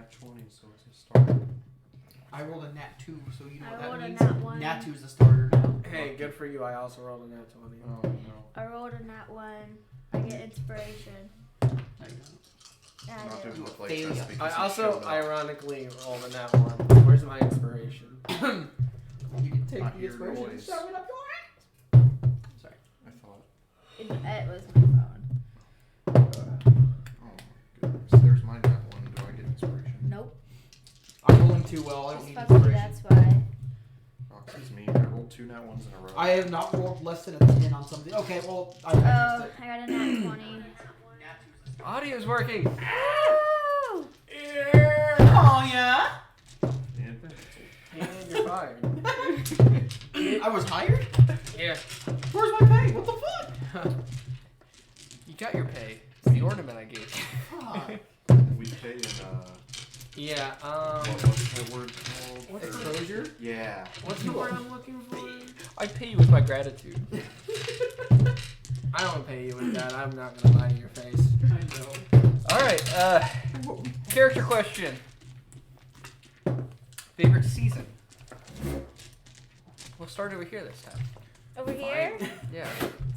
nat 20, so it's a starter. I rolled a nat 2, so you know what that means. Nat 1. Nat 2 is the starter now. Hey, good for you. I also rolled a nat 20. Oh no. I rolled a nat 1. I get inspiration. There you go. Yeah, Not I doing do. look like Failure. this because I you also showed up. ironically rolled a nat 1. Where's my inspiration? You can take I the hear inspiration and noise. shove it up your ass. Sorry. I thought. It was my phone. Oh my goodness. There's my nat 1. Do I get inspiration? Nope. I'm rolling too well. I don't It's need fucking, inspiration. that's why. Roxy's mean. I rolled 2 nat 1s in a row. I have not rolled less than a 10 on something. Okay, well, I Oh, missed it. I got a nat 20. Audio's working. Woo! Oh, yeah? And And you're fired. I was hired? Yeah. Where's my pay? What the fuck? You got your pay. It's the ornament I gave you. Fuck. we pay in, Yeah, what's the word called? what's exposure? Yeah. What's the word I'm looking for? I pay you with my gratitude. I don't pay you with that. I'm not gonna lie to your face. I know. Alright, character question. Favorite season? We'll start over here this time. Over here? Yeah.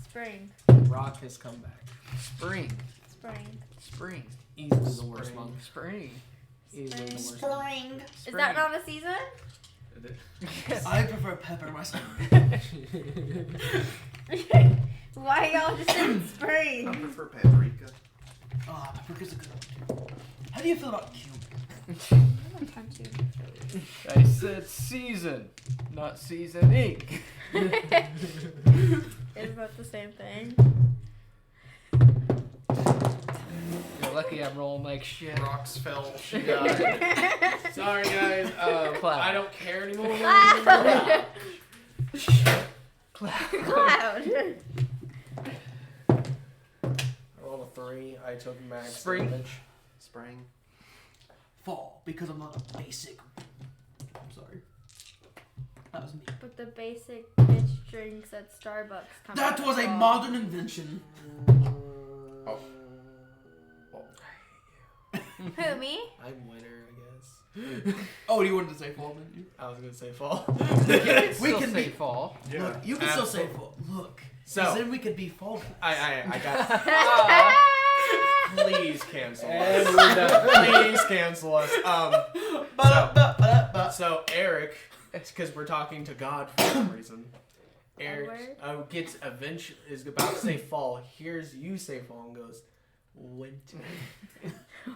Spring. Rock has come back. Spring. Spring. Spring. Easily the worst month. Spring. Easily the worst month. Spring. Is that not a season? Yes. I prefer pepper myself. Why y'all just in I spring? prefer paprika. Ah, paprika's a good one. How do you feel about cumin? I said season, not seasoning. Is that the same thing? You're lucky I'm rolling like shit. Rocks fell. She Sorry guys. Cloud. I don't care anymore. Cloud. I rolled a 3. I took max Spring. damage. Spring. Fall, because I'm not a basic. I'm sorry. That was me. But the basic bitch drinks at Starbucks come That out was a fall. modern invention. Oh. Who, me? I'm winner, I guess. Oh, you wanted to say fall, didn't you? I was gonna say fall. We Still can say be- fall. Yeah. Look, you can still say fall. Look. So- 'cause then we could be fall guys. I got. Please cancel And us. we're done. Please cancel us. So Eric, it's because we're talking to God for some reason. Eric gets eventually is about to say fall. Hears you say fall and goes winter.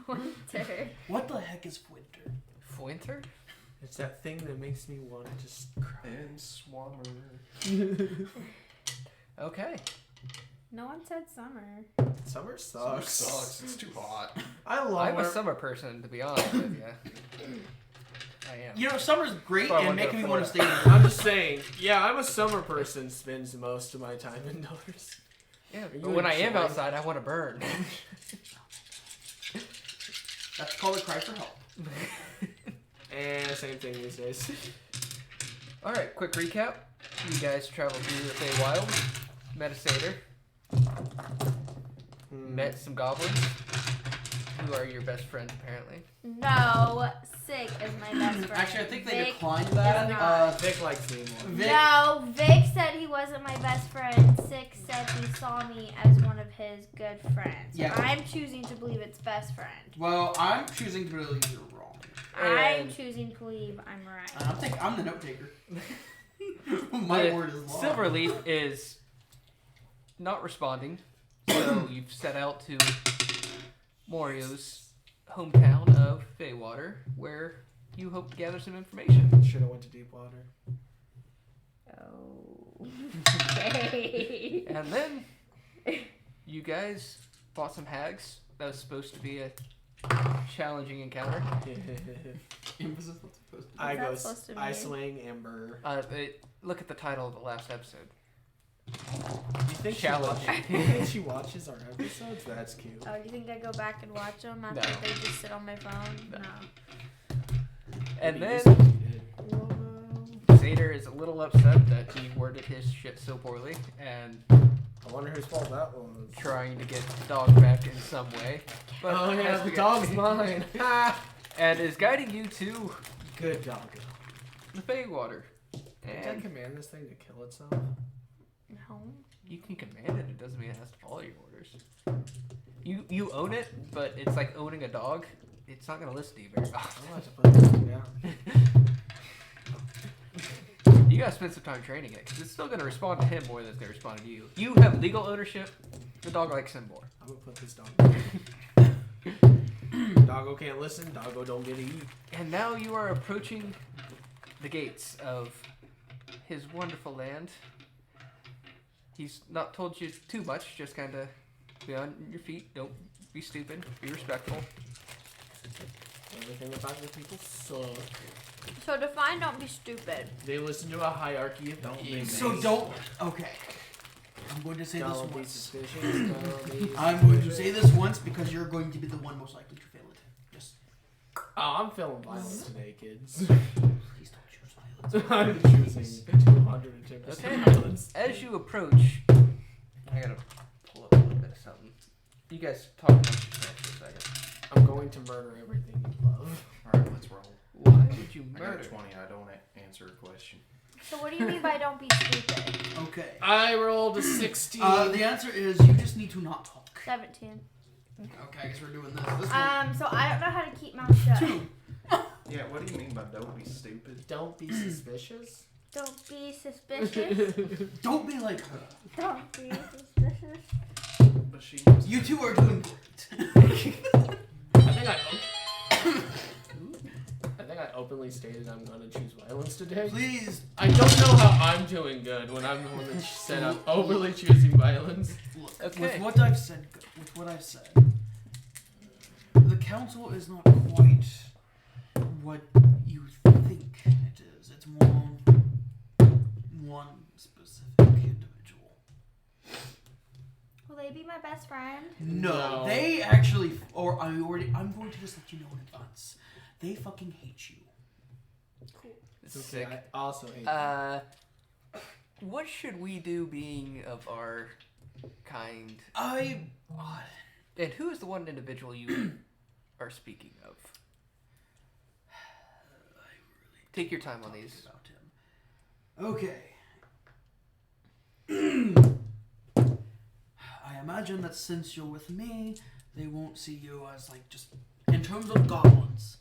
Winter. What the heck is winter? Winter? It's that thing that makes me want to just cry. And Swammer. Okay. No one said summer. Summer Sucks. sucks. It's too hot. I love I'm a it. summer person, to be honest with you. I am. You know, summer's great So I and wanna making go me want to for stay it. in. I'm just saying. Yeah, I'm a summer person. Spends most of my time indoors. Yeah, Are but you when I am enjoying- outside, I want to burn. That's called a cry for help. And same thing these days. Alright, quick recap. You guys traveled through the Feywild, met a satyr, met some goblins, who are your best friends apparently. No, Sig is my best friend. Actually, I think they Vic declined is that. not. Vic likes me more. Vic, No, Vic said he wasn't my best friend. Sig said he saw me as one of his good friends. Yeah. I'm choosing to believe it's best friend. well, I'm choosing to believe you're wrong. I'm And- choosing to believe I'm right. I'm the note taker. My The word is law. Silverleaf is not responding, so you've set out to Morio's hometown of Feywater, where you hope to gather some information. Should have went to Deepwater. Oh. Okay. And then you guys fought some hags. That was supposed to be a challenging encounter. Emphasis not supposed to be. I What's that go. supposed to I mean? swing Amber. Look at the title of the last episode. You think Challenge. you think she watches our episodes? That's cute. Oh, you think I go back and watch them after No. they just sit on my phone? No. No. And Maybe then you did. Satyr is a little upset that he worded his shit so poorly and I wonder whose fault that was. trying to get the dog back in some way. But Oh yeah, as we the got- dog's mine. Ha! and is guiding you to Good doggo. the Feywater. Can't I And command this thing to kill itself? No. you can command it. It doesn't mean it has to follow your orders. You own it, but it's like owning a dog. It's not gonna listen to you very well. I'll have to put this thing down. You gotta spend some time training it, because it's still gonna respond to him more than it's gonna respond to you. You have legal ownership. The dog likes him more. I'm gonna put this dog down. Doggo can't listen. Doggo don't get to eat. And now you are approaching the gates of his wonderful land. He's not told you too much, just kind of be on your feet. Don't be stupid. Be respectful. Everything about the people suck. So define don't be stupid. They listen to a hierarchy of beings. So don't. Okay. I'm going to say this Don't be once. suspicious. Don't be I'm going to say this once because you're going to be the one most likely to fail it. Just Oh, I'm feeling violent today, kids. please don't choose violence. I'm choosing 210% Okay. violence. As you approach, I gotta pull up a little bit of something. You guys talk amongst yourselves for a second. I'm going to murder everything you love. Alright, let's roll. Why would you I got a murder? 20. I don't answer a question. So what do you mean by don't be stupid? Okay. I rolled a 16. The answer is you just need to not talk. 17. Okay, I guess we're doing this. This one. So I don't know how to keep mouth shut. 2. Yeah, what do you mean by don't be stupid? Don't be suspicious. Don't be suspicious. Don't be like her. Don't be suspicious. But she. You two are doing great. I think I openly stated I'm going to choose violence today. Please. I don't know how I'm doing good when I'm the one that said I'm overly choosing violence. Look, Okay. with what I've said, the council is not quite what you think it is. It's more one specific individual. Will they be my best friend? No, they actually, I'm going to just let you know in advance. They fucking hate you. Sick. I also hate that. What should we do being of our kind? And who is the one individual you are speaking of? Take your time on these. About him. Okay. I imagine that since you're with me, they won't see you as like just in terms of goblins.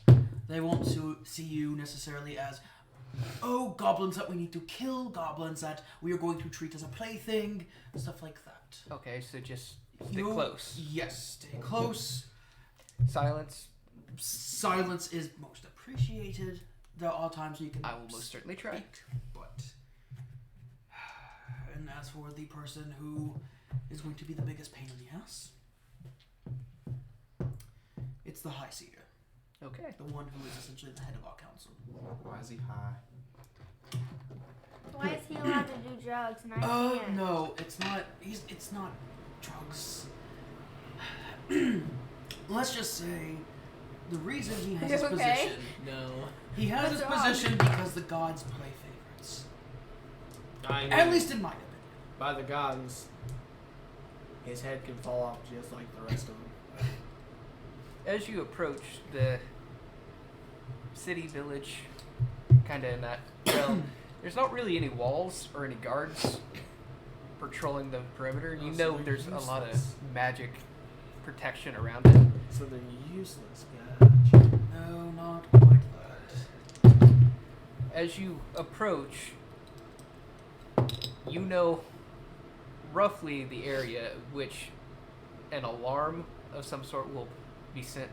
They won't see you necessarily as goblins that we need to kill, goblins that we are going to treat as a plaything, stuff like that. Okay, so just stick close. Yes, stay close. Silence. Silence is most appreciated. There are times you can. I will most certainly try. speak, but. And as for the person who is going to be the biggest pain in the ass, it's the High Seer, Okay. the one who is essentially the head of our council. Why is he high? Why is he allowed to do drugs and I can't? No, it's not. It's not drugs. Let's just say the reason he has his Okay. position. No. He has What's his wrong? position because the gods play favorites. I mean, At least in my opinion. by the gods, his head can fall off just like the rest of them. As you approach the city village, kind of in that realm, there's not really any walls or any guards patrolling the perimeter. You Oh, so know they're there's a lot of useless. magic protection around it. So they're useless. Gotcha. No, not quite that. As you approach, you know roughly the area which an alarm of some sort will be sent.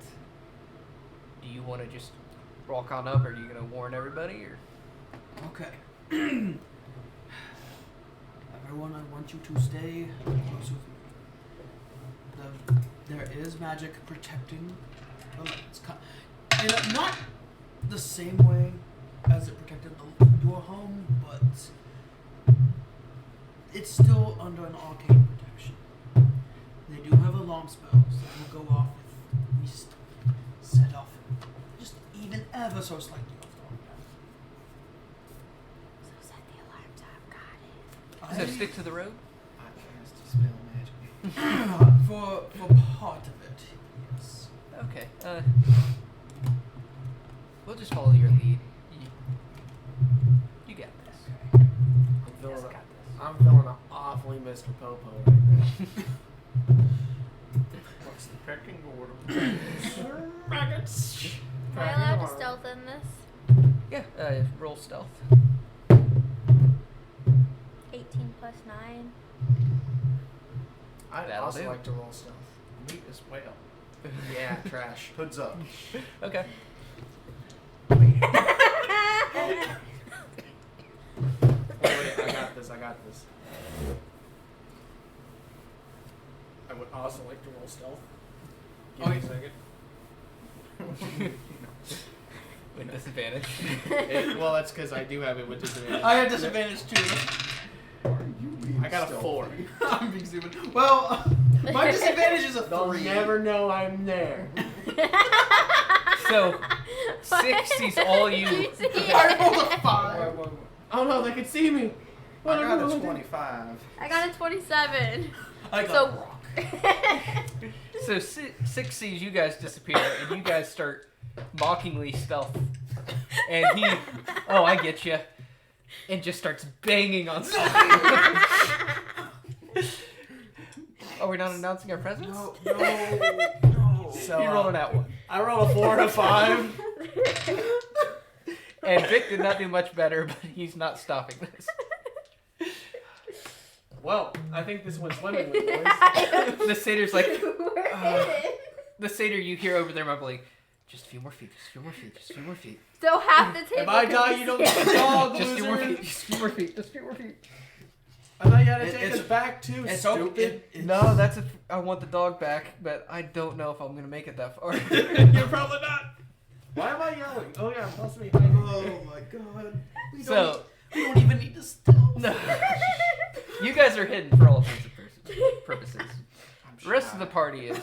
Do you want to just walk on up, or are you going to warn everybody? Or Okay. Everyone, I want you to stay close with me. There is magic protecting the lands. In not the same way as it protected your home, but it's still under an arcane protection. They do have alarm spells that will go off if we set off just even ever so slightly off the wrong So set the alarms up, got it. so path. stick to the road. I cast a spell magic. For part of it, yes. Okay. We'll just follow your lead. You got this. I'm feeling an awfully Mr. Popo right now. What's the pecking order? Maggots. Am I allowed to stealth in this? Yeah, roll stealth. 18 plus 9. I'd That'll also do. like to roll stealth. Me as well. Yeah, trash. Hoods up. Okay. Oh, wait, I got this. I would also like to roll stealth. Give me a second. With disadvantage. Well, that's because I do have it with disadvantage. I have disadvantage too. I got a 4. I'm being stupid. Well, my disadvantage is a 3. They'll never know I'm there. So, 6 sees all you. I rolled a 5. Oh no, they can see me. I got a 25. I got a 27. I got So- a rock. So 6 sees you guys disappear, and you guys start mockingly stealth. And he, oh, I get you, and just starts banging on stuff. Oh, we're not announcing our presence? No. So You rolled an out one. I rolled a 4 and a 5. And Vic did not do much better, but he's not stopping this. Well, I think this went swimmingly, boys. The satyr's like, We're hidden. the satyr you hear over there mumbling, just a few more feet, just a few more feet, just a few more feet. So half the table. If I can die, be you don't get scared. the dog, Just a few more loser. feet, just a few more feet, just a few more feet. I thought you had to It- take it's- us back too, It's stupid. No, that's if I want the dog back, but I don't know if I'm gonna make it that far. You're probably not. Why am I yelling? Oh yeah, plus me. Oh my god. We So, we don't even need to stealth. no. You guys are hidden for all intents and purposes. The rest of the party is.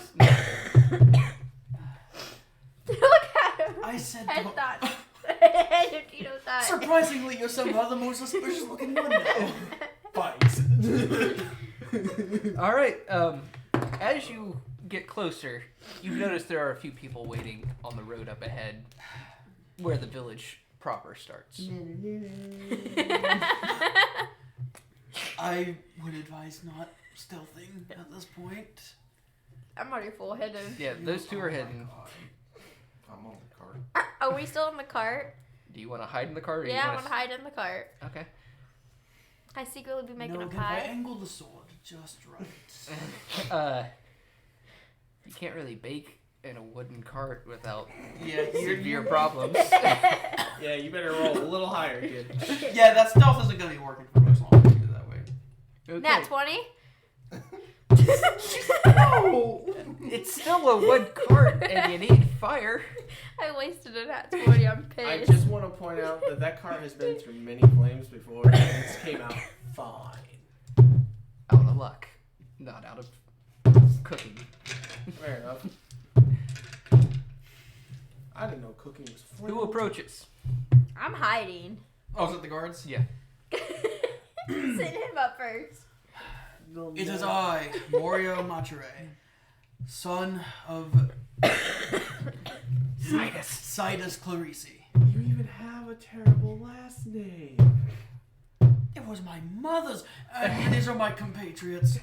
Look at him. I said Head don't- thought. Your Tito thought. Surprisingly, you're somehow the most suspicious looking one now. Fight. All right. As you get closer, you notice there are a few people waiting on the road up ahead, where the village proper starts. I would advise not stealthing at this point. I'm already full hidden. Yeah, those two are hidden. I'm on the cart. Are we still in the cart? Do you want to hide in the car? Or do Yeah, you I wanna want to hide in the cart. Okay. I secretly be making no, a if I pie. angle the sword just right. You can't really bake in a wooden cart without Yeah, severe problems. Yeah, you better roll a little higher, kid. yeah, that stealth isn't gonna be working for much longer. Do it that way. Okay. Nat 20? No. It's still a wood cart, and you need fire. I wasted a nat 20. I'm pissed. I just want to point out that that car has been through many flames before, and it came out fine. Out of luck, not out of cooking. Fair enough. I didn't know cooking was flammable. Who approaches? I'm hiding. Oh, is it the guards? Yeah. Send him up first. It is I, Morio Mature, son of Sidus Clarisi. You even have a terrible last name. It was my mother's, and these are my compatriots.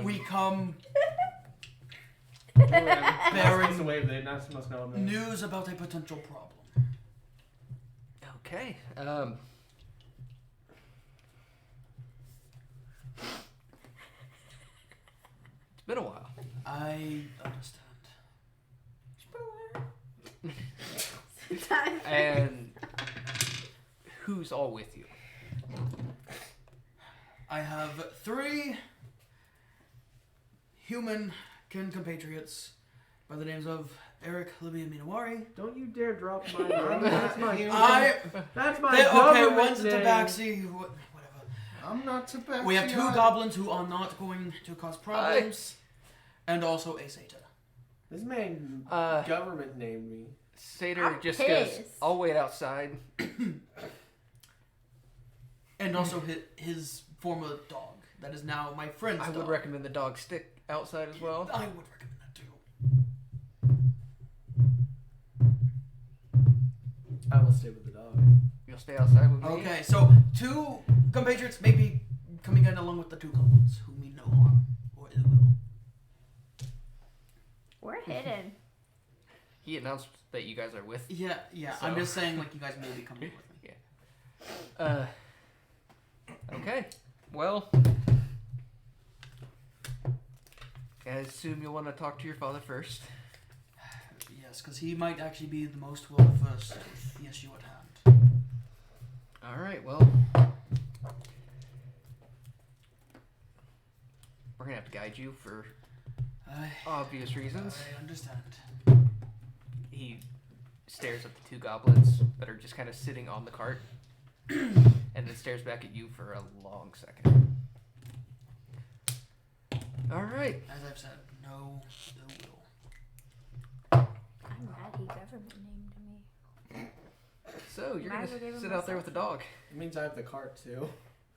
We come Bearing the wave, they're not supposed to know them. news about a potential problem. Okay. It's been a while. I understand. And who's all with you? I have 3 human compatriots by the names of Eric, Libby, and Minawari. Don't you dare drop my name. That's my That's my Okay, government one's a name. tabaxi, whatever. I'm not too bad. We have 2 goblins who are not going to cause problems, and also a satyr. This man government named me. Satyr I'm just pissed. goes, I'll wait outside. And also his former dog. That is now my friend's I dog. would recommend the dog stick outside as well. I would recommend that too. stay with the dog. You'll stay outside with me. Okay, so 2 compatriots may be coming in along with the 2 goblins who mean no harm or ill will. We're hidden. He announced that you guys are with. Yeah. So- I'm just saying, like, you guys may be coming with me. Okay. Well, I assume you'll want to talk to your father first. Yes, because he might actually be the most well versed with the issue at hand. All right. Well, we're gonna have to guide you for obvious reasons. I understand. He stares at the 2 goblins that are just kind of sitting on the cart, and then stares back at you for a long second. All right. As I've said, no ill will. I'm mad he government named me. So you're Might as well give gonna him sit a out there with the dog. It means I have the cart too.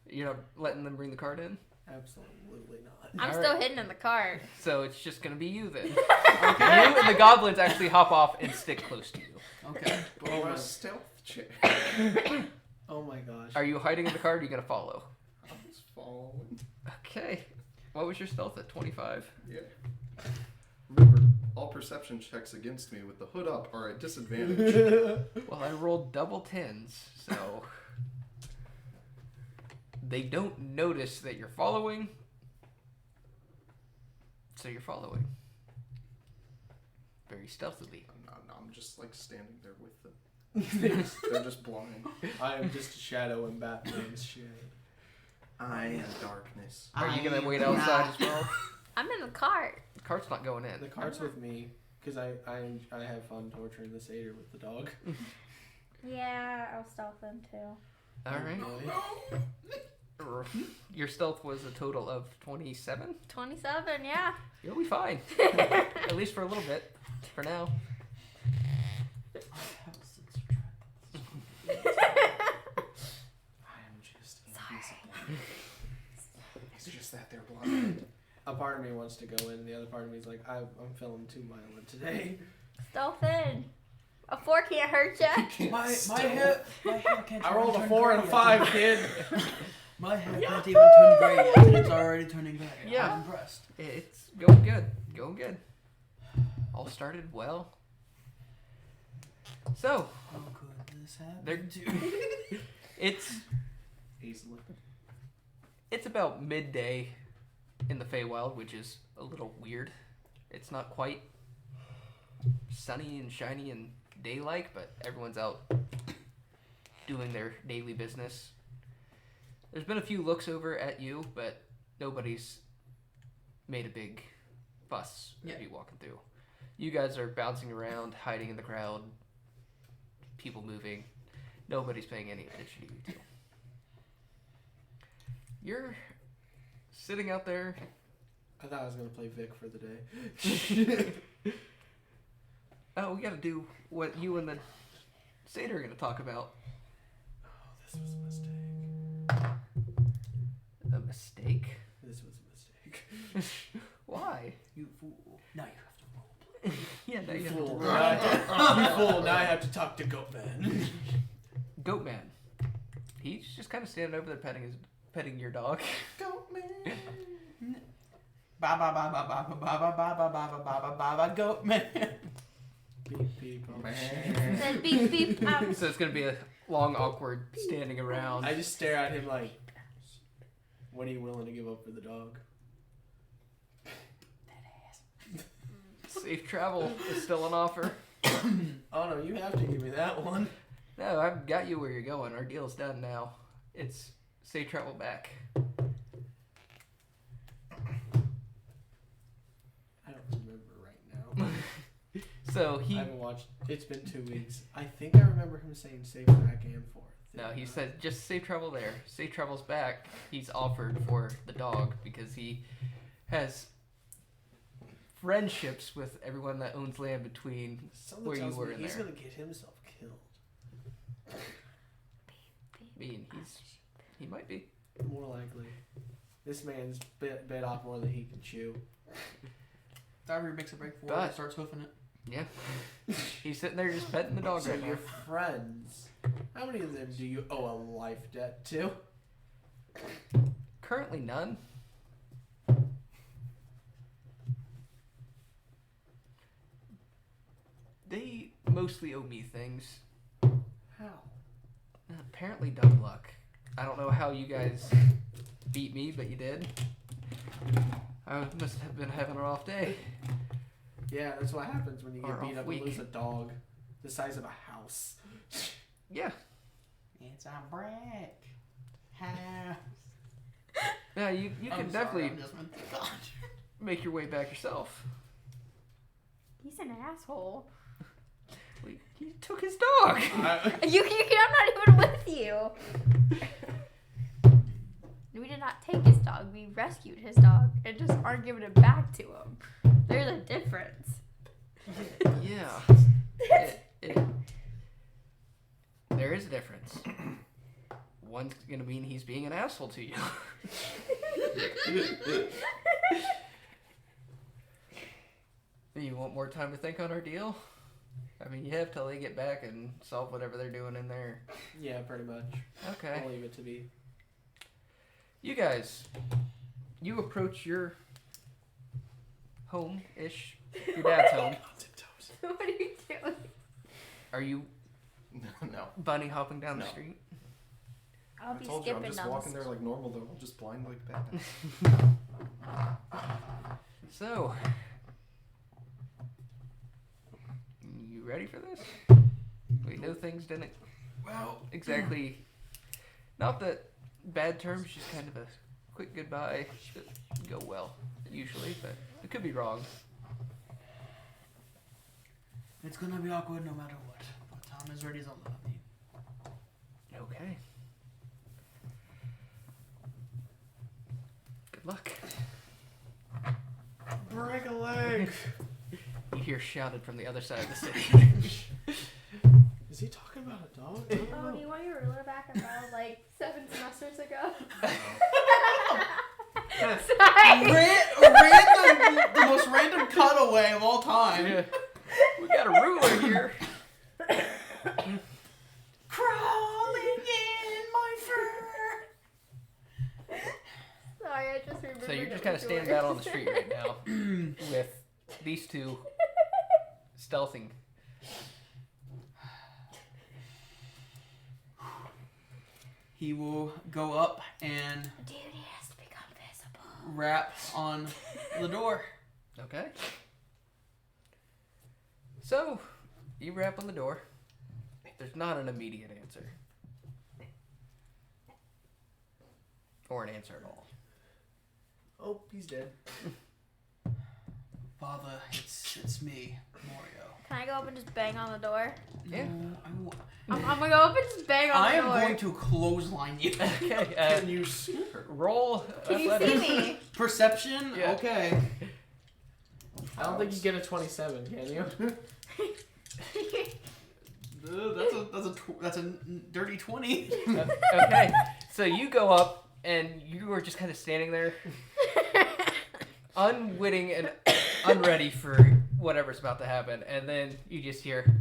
You're not letting them bring the cart in. Absolutely not. I'm All still right. hidden in the cart. So it's just gonna be you then. You and the goblins actually hop off and stick close to you. Okay. Or a stealth check. Oh my gosh. Are you hiding in the cart or are you gonna follow? I was following. Okay. What was your stealth at 25? Yeah. Remember, all perception checks against me with the hood up are at disadvantage. Well, I rolled double 10s, so they don't notice that you're following. So you're following. Very stealthily. I'm just like standing there with them. They're just blind. I am just a shadow in Batman's shade. I am darkness. Are you gonna wait outside as well? I'm in the cart. The cart's not going in. The cart's with me because I have fun torturing the satyr with the dog. Yeah, I'll stealth him too. All right. Your stealth was a total of 27. 27, yeah. You'll be fine. At least for a little bit. For now. I am just invisible. It's just that they're blind. A part of me wants to go in, the other part of me is like, I'm feeling too violent today. Stealth in. A 4 can't hurt ya. My hair can't. I rolled a turn 4 and a gray 5, yet. kid. My hair can't even turn gray yet, and it's already turning gray. Yeah. I'm impressed. It's going good. Going good. All started well. So, How could this They're- happen to it's Easily. it's about midday in the Feywild, which is a little weird. It's not quite sunny and shiny and day-like, but everyone's out doing their daily business. There's been a few looks over at you, but nobody's made a big fuss Yeah. of you walking through. You guys are bouncing around, hiding in the crowd, people moving. Nobody's paying any attention to you two. You're sitting out there. I thought I was going to play Vic for the day. Oh, we gotta do what you and the satyr are gonna talk about. Oh, this was a mistake. A mistake? This was a mistake. Why? you fool. Now you have to roleplay. Yeah, now You you have fool. to Now I have to- you fool. Now I have to talk to Goatman. Goatman. He's just kind of standing over there petting your dog. Ba ba ba ba ba ba ba ba ba ba ba ba ba ba ba goat man. Beep, beep, oh, Said beep beep. So it's gonna be a long, awkward standing around. I just stare at him like, what are you willing to give up for the dog? Safe travel is still on offer. Oh no, you have to give me that one. No, I've got you where you're going. Our deal's done now. It's safe travel back. I don't remember right now. So I he haven't watched. It's been 2 weeks. I think I remember him saying safe back and forth. No, he said just safe travel there. Safe travel's back. He's offered for the dog because he has friendships with everyone that owns land between Something where you tells were me in he's there. gonna get himself killed. me and he might be. More likely. This man's bit off more than he can chew. Diver makes a break for it But- and starts hoofing it. Yeah. He's sitting there just petting the dog So right now. your friends, how many of them do you owe a life debt to? Currently none. They mostly owe me things. How? Apparently dumb luck. I don't know how you guys beat me, but you did. I must have been having an off day. Yeah, that's what happens when you Or get beat off up week. and lose a dog the size of a house. Yeah. It's a brick house. Yeah, you can definitely God. make your way back yourself. He's an asshole. Well, he took his dog. I'm not even with you. We did not take his dog. We rescued his dog and just aren't giving it back to him. There's a difference. Yeah. There is a difference. One's gonna mean he's being an asshole to you. You want more time to think on our deal? I mean, you have till they get back and solve whatever they're doing in there. Yeah, pretty much. Okay. I'll leave it to be. You guys, you approach your home-ish, your dad's home. What are you doing? Are you No. bunny hopping down the No. street? I'll I be told you, I'm skipping just down walking the there like normal though. I'll just blind like Batman. So, you ready for this? We know things didn't exactly, not that bad terms, just kind of a quick goodbye should go well, usually, but it could be wrong. It's gonna be awkward no matter what. But Tom is ready as I'll love you. Okay. Good luck. Break a leg! You hear shouted from the other side of the city. Is he talking about a dog? Oh, do you want your ruler back about like 7 semesters ago? Sorry. Random, the most random cutaway of all time. Yeah. We got a ruler here. Crawling in my fur. Sorry, I just remembered. So you're it just kind of was standing yours. out on the street right now with these two stealthing. He will go up and Dude, he has to become visible. rap on the door. Okay. So, you rap on the door. There's not an immediate answer. Or an answer at all. Oh, he's dead. Father, it's me, Mario. Can I go up and just bang on the door? Yeah. No, I'm gonna go up and just bang on I the am door. going to clothesline you. Okay, Can you see her? roll Can you athletics. see me? Perception? Yeah. Okay. I don't think you get a 27, can you? That's a dirty 20. Okay, so you go up and you are just kind of standing there, unwitting and unready for whatever's about to happen, and then you just hear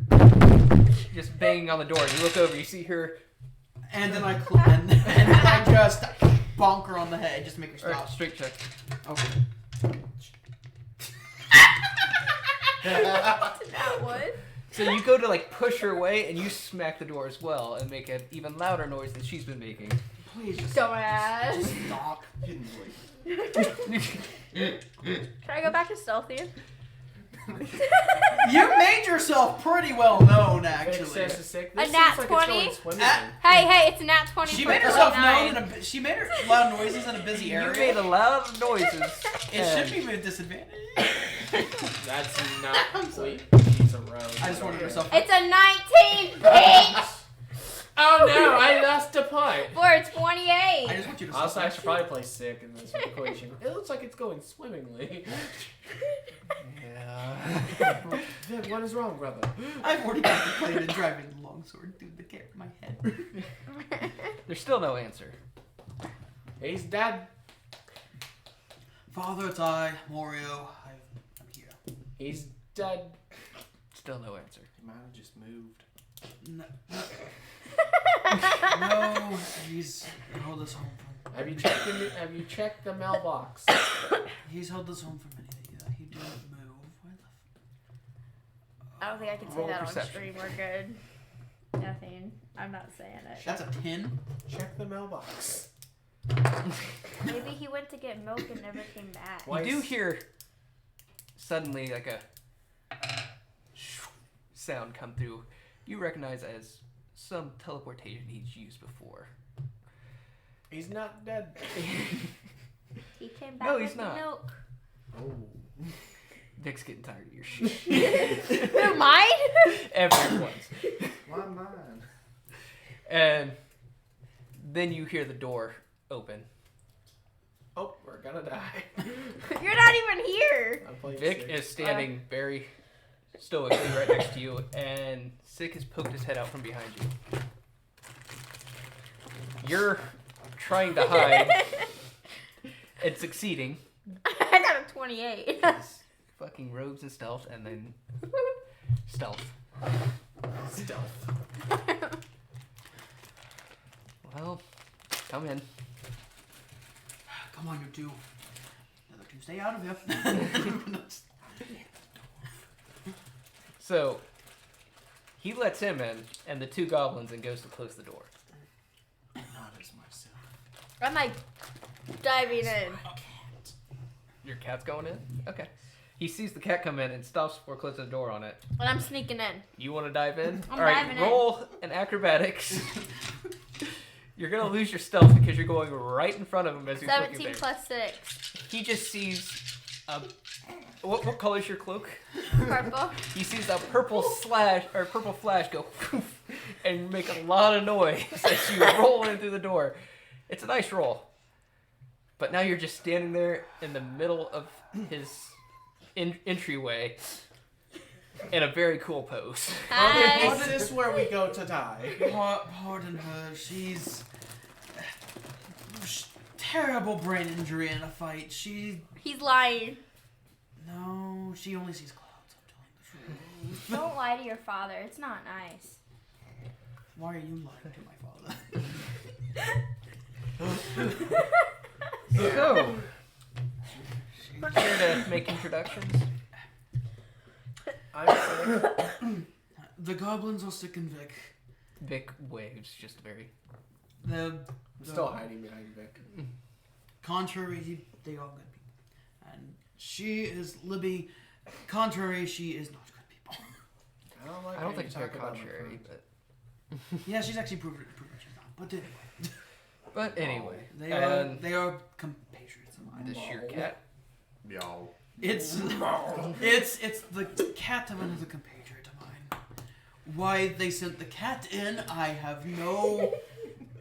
just banging on the door, and you look over, you see her And then I and then I just bonk her on the head, just to make her or stop. straight check. Okay. That one. So you go to like push her away, and you smack the door as well, and make an even louder noise than she's been making. Please just Dumbass. stop. Hidden blade. Can I go back to stealthy? You made yourself pretty well known, actually. Excess is sick. A This nat seems like 20? it's going swimmingly. Hey, it's a nat 20. She for made herself 39. known she made her loud noises in a busy You area. made a loud noises. It and should be with disadvantage. That's not I'm sorry. She's a rogue. I just wanted myself. It's a 19, bitch! Oh no, I lost a point. For 28. I just want you to Also, I stop. should probably play sick in this equation. It looks like it's going swimmingly. yeah. Vic, what is wrong, brother? I've already contemplated driving the longsword through the care of my head. There's still no answer. He's dead. Father, it's I, Mario. I'm here. He's dead. Still no answer. He might have just moved. No, no, he's held us home for. Have you checked the mailbox? He's held us home for many days. He didn't move. Where the? I don't think I can say Roll that perception. on stream. We're good. Nothing. I'm not saying it. That's a 10. Check the mailbox. Maybe he went to get milk and never came back. You do hear suddenly like a sound come through. You recognize as some teleportation he's used before. He's not dead. He came back No, with he's not. the milk. Oh. Vic's getting tired of your shit. Who, mine? Everyone's. Why mine? And then you hear the door open. Oh, we're gonna die. You're not even here. I'm playing Vic sick. is standing very stoically right next to you, and Sick has poked his head out from behind you. You're trying to hide and succeeding. I got a 28. Fucking robes and stealth, and then stealth. Stealth. Well, come in. Come on, you two. The other two, stay out of here. So, he lets him in, and the two goblins, and goes to close the door. Not as myself. I'm like diving in. Your cat's going in? Okay. He sees the cat come in and stops before closing the door on it. And I'm sneaking in. You want to dive in? I'm All right, diving in. roll an acrobatics. You're going to lose your stealth because you're going right in front of him as he's looking 17 there. plus 6. He just sees a... What color is your cloak? Purple. He sees a purple flash go and make a lot of noise as you roll in through the door. It's a nice roll. But now you're just standing there in the middle of his entryway in a very cool pose. Hi. Is this where we go to die? Pardon her. She's terrible brain injury in a fight. He's lying. No, she only sees clouds. I'm telling the truth. Don't lie to your father. It's not nice. Why are you lying to my father? So, here to make introductions. I'm saying The goblins are sick and Vic. Vic waves just very. The still hiding behind Vic. contrary, they are good people, and she is Libby. Contrary, she is not good people. I don't think it's very contrary, but Yeah, she's actually proven she's not. But anyway, anyway, they are compatriots of mine. this your cat. Meow. It's the cat of another compatriot of mine. Why they sent the cat in, I have no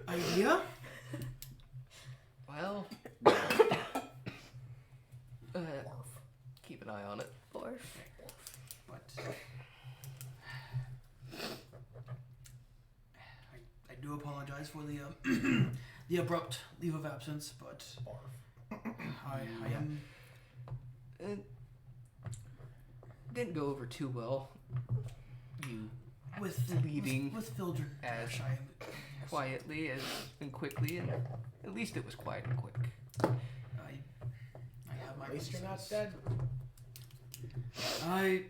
idea. Well, keep an eye on it. Barf. But I do apologize for the the abrupt leave of absence, but I am. It didn't go over too well. You With leaving with Fildren as Ash, I am quietly and quickly, and at least it was quiet and quick. I have my At least you're not reasons. dead. I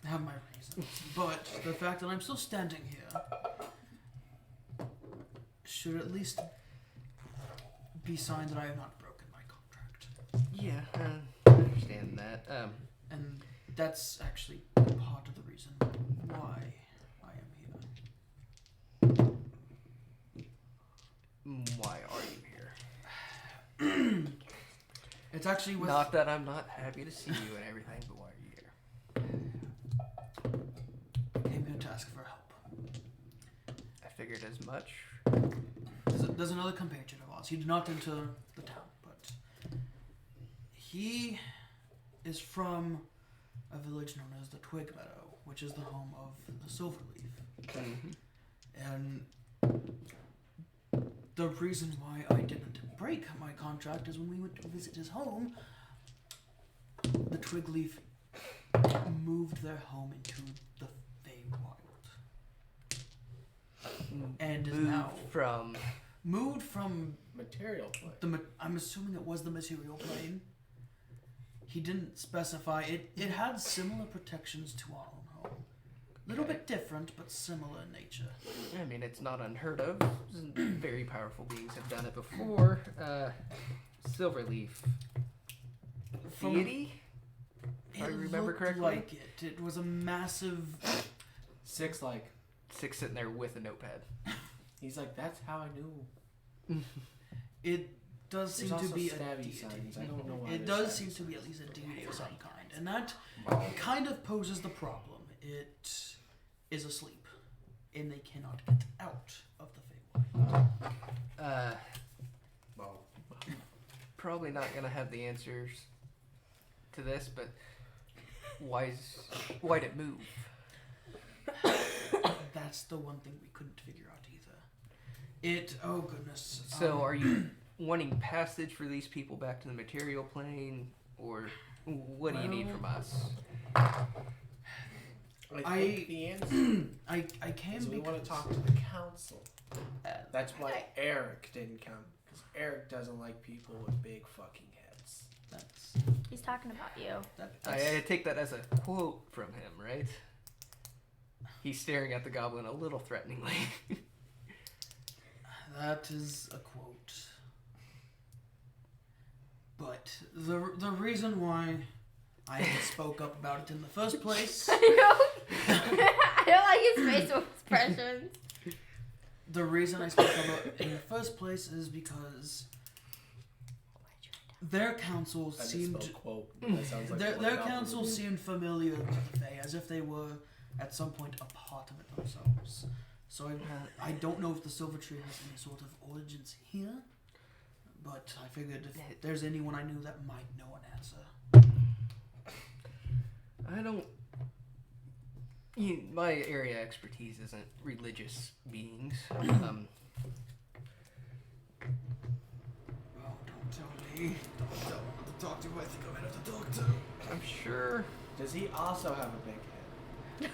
have my reasons, but the fact that I'm still standing here should at least be sign that I have not broken my contract. Yeah, I understand that. And that's actually part of the reason why I am here. Why are you here? It's actually with Not that I'm not happy to see you and everything, but why are you here? I came here to ask for help. I figured as much. There's another compatriot of ours. He did not enter the town, but he is from a village known as the Twig Meadow, which is the home of the Silverleaf. And the reason why I didn't break my contract is when we went to visit his home, the Twig Leaf moved their home into the Feywild. And is now from moved from Material plane. I'm assuming it was the material plane. He didn't specify. It had similar protections to our own home. A little bit different, but similar in nature. I mean, it's not unheard of. Very powerful beings have done it before. Silverleaf. Deity? If I remember correctly. Like it. It was a massive. Six sitting there with a notepad. He's like, that's how I knew. It does seem There's to also be a stabby deity. signs. I don't know why. It there's does stabby seem to be at signs. least a deity of some kind, and that kind of poses the problem. It is asleep, and they cannot get out of the Feywild. Wow. Probably not gonna have the answers to this, but why'd it move? That's the one thing we couldn't figure out either. Oh goodness. So are you wanting passage for these people back to the material plane, or what do you need from us? I think the answer I can is we because want to talk to the council. That's why Eric didn't come, because Eric doesn't like people with big fucking heads. that's, He's talking about you. I take that as a quote from him, right? He's staring at the goblin a little threateningly. that is a quote. But the reason why I spoke up about it in the first place. I don't like his facial expressions. The reason I spoke about it in the first place is because their council I just seemed spelled quote. That sounds like their what council goblin. seemed familiar with the Fae, as if they were at some point a part of it themselves. So I don't know if the Silver Tree has any sort of origins here, but I figured if there's anyone I knew that might know an answer. I don't. My area expertise isn't religious beings. Oh, don't tell me. Don't tell me to talk to who I think I might have to talk to. I'm sure. Does he also have a big head?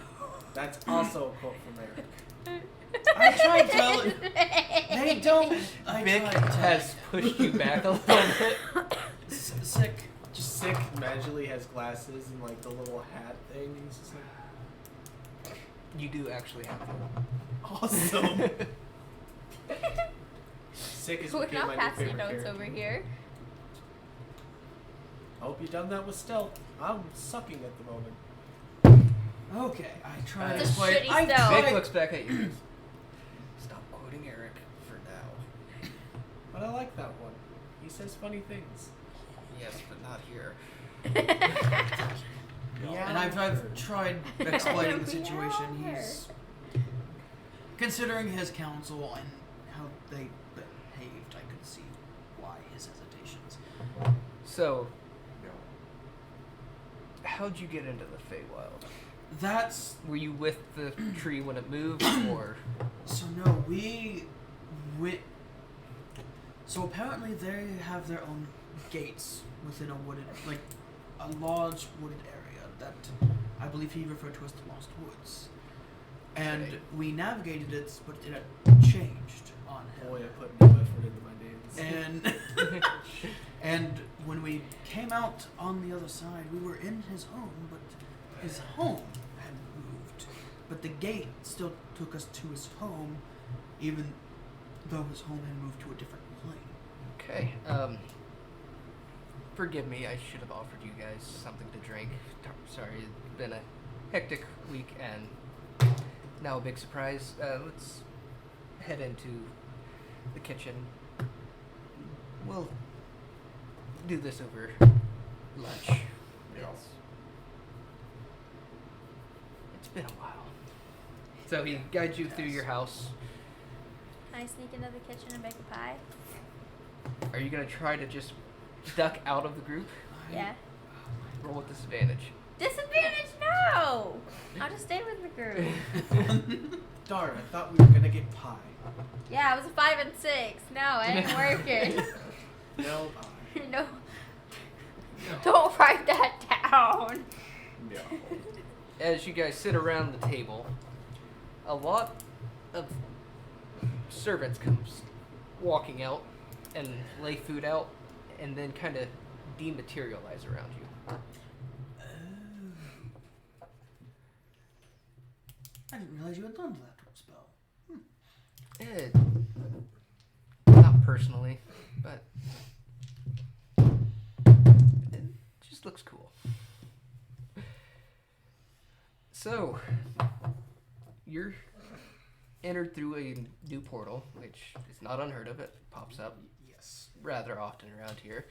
That's also a quote from Eric. I tried telling. They don't. I Vic tried telling. has pushed you back a little bit. Sick. Just sick magically has glasses and like the little hat thing. And he's just like, You do actually have them. awesome. Sick is We're became not my new passing favorite notes character. over here. I hope you done that with stealth. I'm sucking at the moment. Okay, I tried It's a to explain. shitty I stealth. Vic tried. looks back at you. Stop quoting Eric for now. But I like that one. He says funny things. Yes, but not here. Yeah. And I've tried explaining the situation. He's considering his counsel and how they behaved. I could see why his hesitations. So, how'd you get into the Feywild? That's Were you with the tree when it moved, or so. No, we went. So apparently they have their own gates within a wooded, like a large wooded area that I believe he referred to as the Lost Woods. And Okay. we navigated it, but it had changed on him. Boy, I put no effort into my names. And and when we came out on the other side, we were in his home, but his home had moved. But the gate still took us to his home, even though his home had moved to a different plane. okay? Forgive me. I should have offered you guys something to drink. Sorry, it's been a hectic week and now a big surprise. Let's head into the kitchen. We'll do this over lunch. It's been a while. So he guides you through your house. Can I sneak into the kitchen and make a pie? Are you gonna try to just duck out of the group? Yeah. Roll with disadvantage. Disadvantage? No! I'll just stay with the group. Darn, I thought we were gonna get pie. Yeah, it was a 5 and 6. No, it ain't working. No pie. No. Don't write that down. Yeah. As you guys sit around the table, a lot of servants comes walking out and lay food out and then kind of dematerialize around you. I didn't realize you had done that spell. Not personally, but it just looks cool. So, you're entered through a new portal, which is not unheard of. It pops up Yes. rather often around here.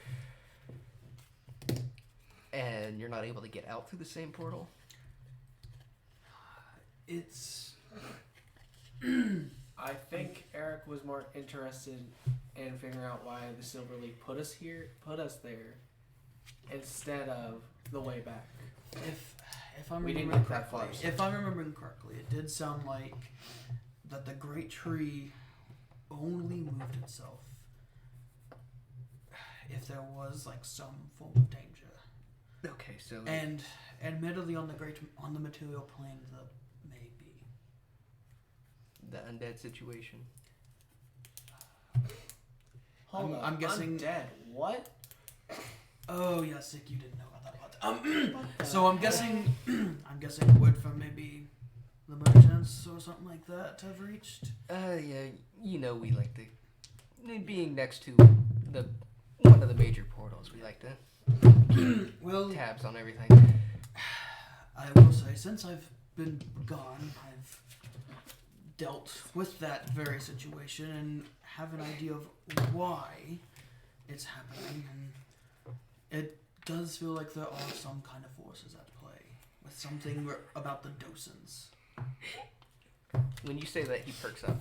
And you're not able to get out through the same portal? It's... I think Eric was more interested in figuring out why the Silver League put us there, instead of the way back. If I'm We didn't remembering get that correctly, far. if I'm remembering correctly, it did sound like that the great tree only moved itself if there was like some form of danger. Okay, so... And admittedly, on the material plane, the maybe. the undead situation. Hold on, I'm guessing. Undead. What? Oh yeah, sick. You didn't know about that. What the So I'm heck? guessing. I'm guessing wood from maybe the merchants or something like that have reached. Yeah, you know we like to... Being next to one of the major portals, we like to Well, tabs on everything. I will say, since I've been gone, I've dealt with that very situation and have an idea of why it's happening, and it does feel like there are some kind of forces at play, with something about the docents. When you say that, he perks up.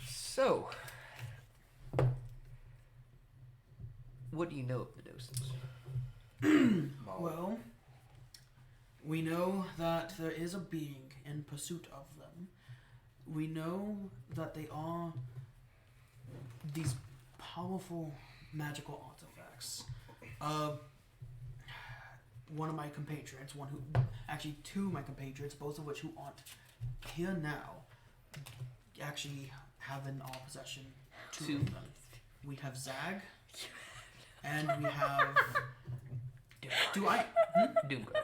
So, what do you know of the docents? Well, we know that there is a being in pursuit of them. We know that they are these powerful magical artifacts. One of my compatriots, two of my compatriots, both of which who aren't here now, actually have in our possession two of them. We have Zag, and we have... Doomguard.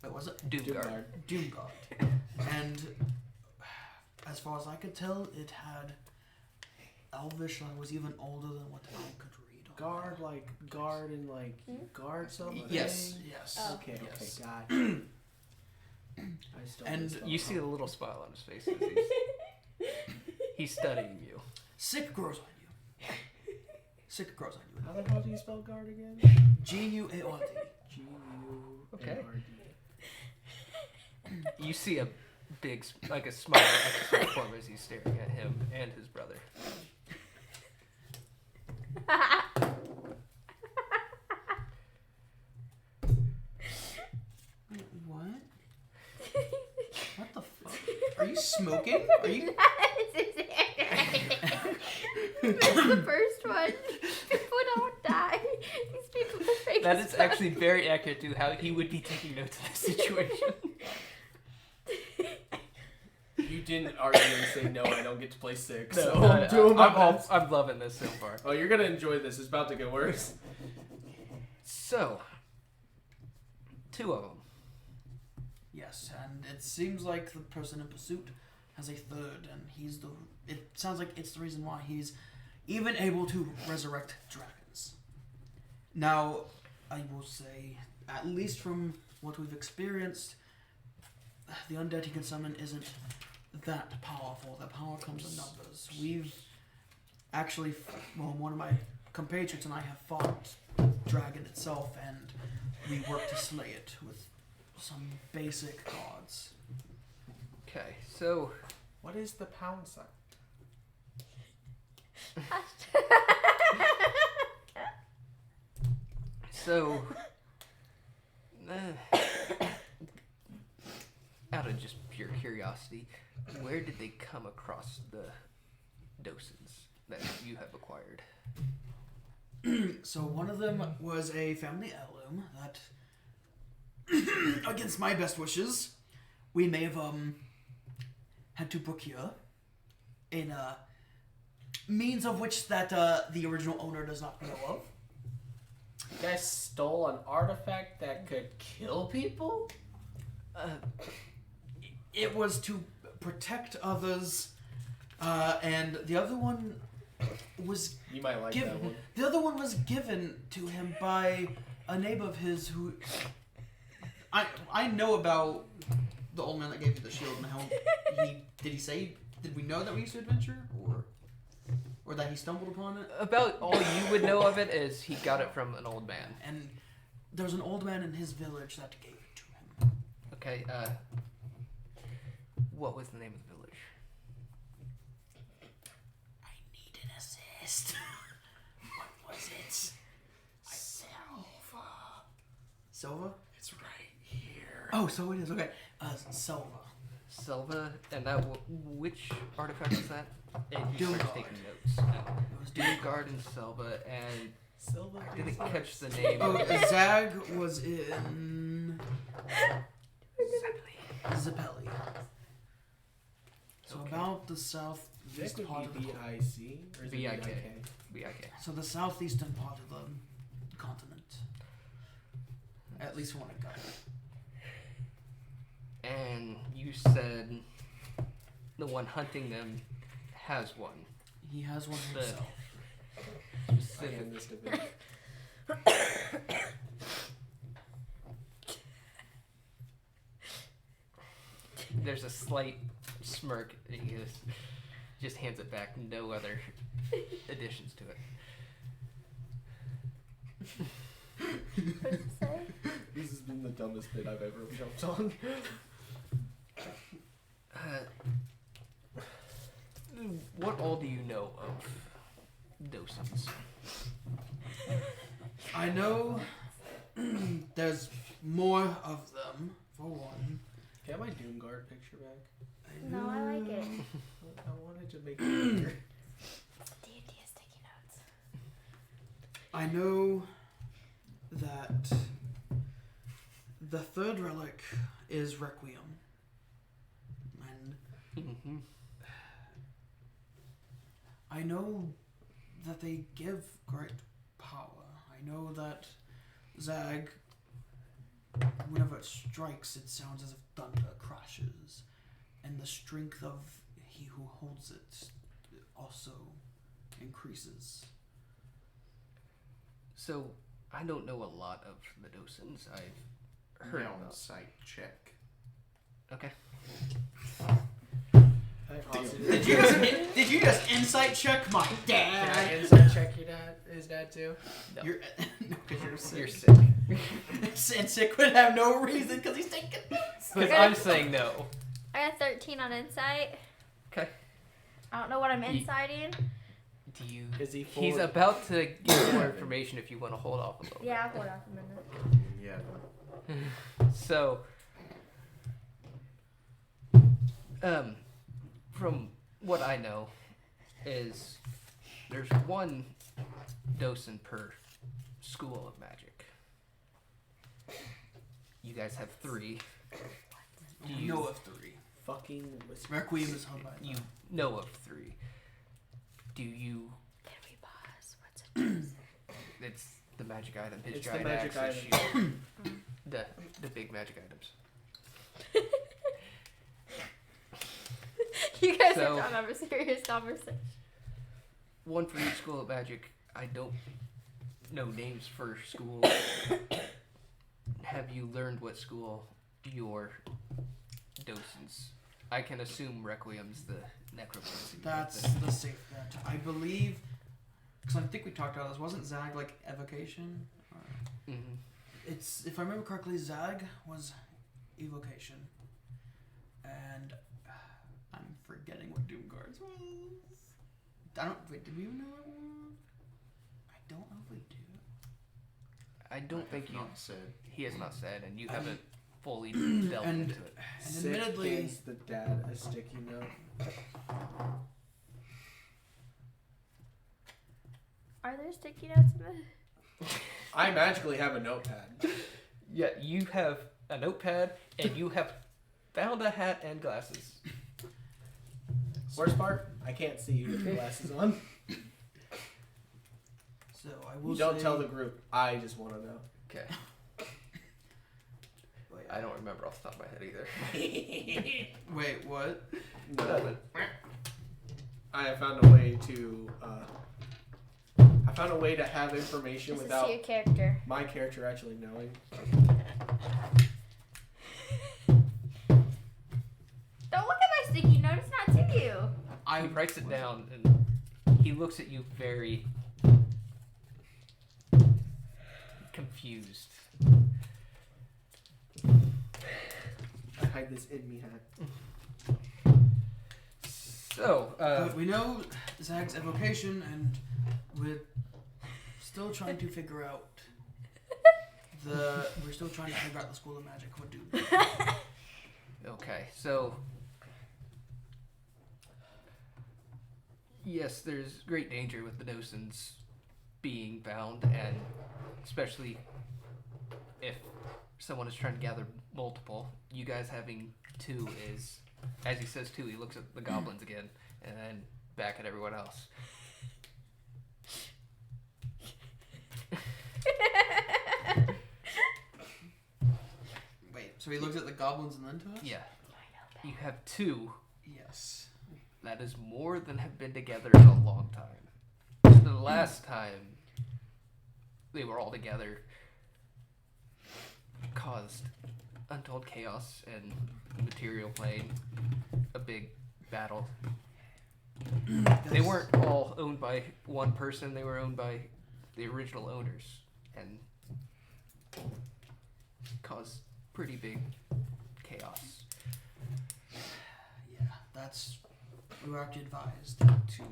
What was it? Doomguard. Doomguard. And as far as I could tell, it had Elvish that was even older than what I could read. Guard and guard something? Yes. Oh. Okay, Yes. got it. I still And missed You that. see a little smile on his face as he's studying you. Sick grows on you. Sick grows on you. How the hell do you spell guard again? G-U-A-R-D. Okay. G-U-A-R-D. You see a big, a smile on his form as he's staring at him and his brother. What? What the fuck? Are you smoking? Are you... That's the first one. People don't die. These people are fake That as is fuck. actually very accurate to how he would be taking notes of the situation. You didn't argue and say, no, I don't get to play 6. No, So I'm doing my best. I'm loving this so far. Oh, you're going to enjoy this. It's about to get worse. So, two of them. Yes, and it seems like the person in pursuit has a third, and it sounds like it's the reason why he's even able to resurrect dragons. Now, I will say, at least from what we've experienced, the undead he can summon isn't that powerful. The power comes in numbers. We've actually, one of my compatriots and I have fought the dragon itself, and we worked to slay it with some basic gods. Okay, so What is the pound sign? So, out of just pure curiosity, where did they come across the docents that you have acquired? So one of them was a family heirloom that against my best wishes, we may have had to procure in means of which that the original owner does not know of. You guys stole an artifact that could kill people? It was to protect others, and the other one was You might like that one. The other one was given to him by a neighbor of his who. I know about the old man that gave you the shield and how did we know that we used to adventure or that he stumbled upon it? About all you would know of it is he got it from an old man. And there was an old man in his village that gave it to him. Okay, what was the name of the village? I need an assist. What was it? Silva? It's right here. Oh, so it is. Okay. Silva. Silva, and that which artifact was that? And you Doom started Guard. taking notes. No. It was Doom Guard and Silva, and Silva I didn't catch the name. Oh, Zag was in Zappelli. So Okay. about the southeast This would part of be the VIC or is it VIK. VIK. so the southeastern part of the continent. At least when I got it. And you said the one hunting them has one. He has one The- himself. I Specific. hand this to Vic. There's a slight smirk. And he just hands it back. No other additions to it. What does it say? This has been the dumbest bit I've ever jumped on. What all do you know of docents? I know there's more of them, for one. Can I have my Doom Guard picture back? No, I like it. I wanted to make it bigger. D&D is taking notes. I know that the third relic is Requiem. And Mm-hmm. I know that they give great power. I know that Zag, whenever it strikes, it sounds as if thunder crashes. And the strength of he who holds it also increases. So, I don't know a lot of the docents. I've heard Now about. sight check. Okay. Did you just insight check my Can I dad? insight check your dad? His dad too? No. You're no, because you're sick. You're sick. And sick would have no reason because he's taking notes. Because I'm saying no. I got 13 on insight. Okay. I don't know what I'm Ye- insighting. Do you? Is he He's full- about to give more information if you want to hold off a little Yeah, I'll hold off a minute. Yeah. bit. So, from what I know, is there's one docent per school of magic. You guys have 3. Do You know of 3. Fucking whisper. Requiem is held by You know of 3. Do you? Can we pause? What's it? It's the magic item. His It's the giant magic axe, his item. shield. the big magic items. You guys So- are trying to have a serious conversation. One for each school of magic. I don't know names for schools. Have you learned what school your docents? I can assume Requiem's the necromancy. That's but the safe bet. I believe, because I think we talked about this. Wasn't Zag like evocation? Or, Mhm. it's if I remember correctly, Zag was evocation, and I'm forgetting what Doom Guards was. I don't. Wait, did we even know that one? I don't know if we do. I don't think you. Not said. He has not said, and you I haven't fully delved and- into it. And Sick admittedly, hands the dad a sticky note. Are there sticky notes in the? I magically have a notepad. Yeah, you have a notepad, and you have found a hat and glasses. Worst part, I can't see you with the glasses on. So I will You don't say, tell the group. I just want to know. Okay. Wait, I don't remember off the top of my head either. wait, what? No. I have found a way to. I found a way to have information Just to without see your character. my character actually knowing. Don't look at my sticky note. It's not to you. He writes it down, and he looks at you very confused. I hide this in me hat. So, But we know Zag's evocation, and we're still trying to figure out the School of Magic would do. okay, so yes, there's great danger with the docents being bound, and especially if someone is trying to gather multiple. You guys having two is, as he says two, he looks at the goblins again, and then back at everyone else. Wait, so he looks at the goblins and then to us? Yeah, you have two. Yes. That is more than have been together in a long time. The last time they were all together caused untold chaos and material plane, a big battle. They weren't all owned by one person, they were owned by the original owners, and caused pretty big chaos. Yeah, that's. We were actually advised to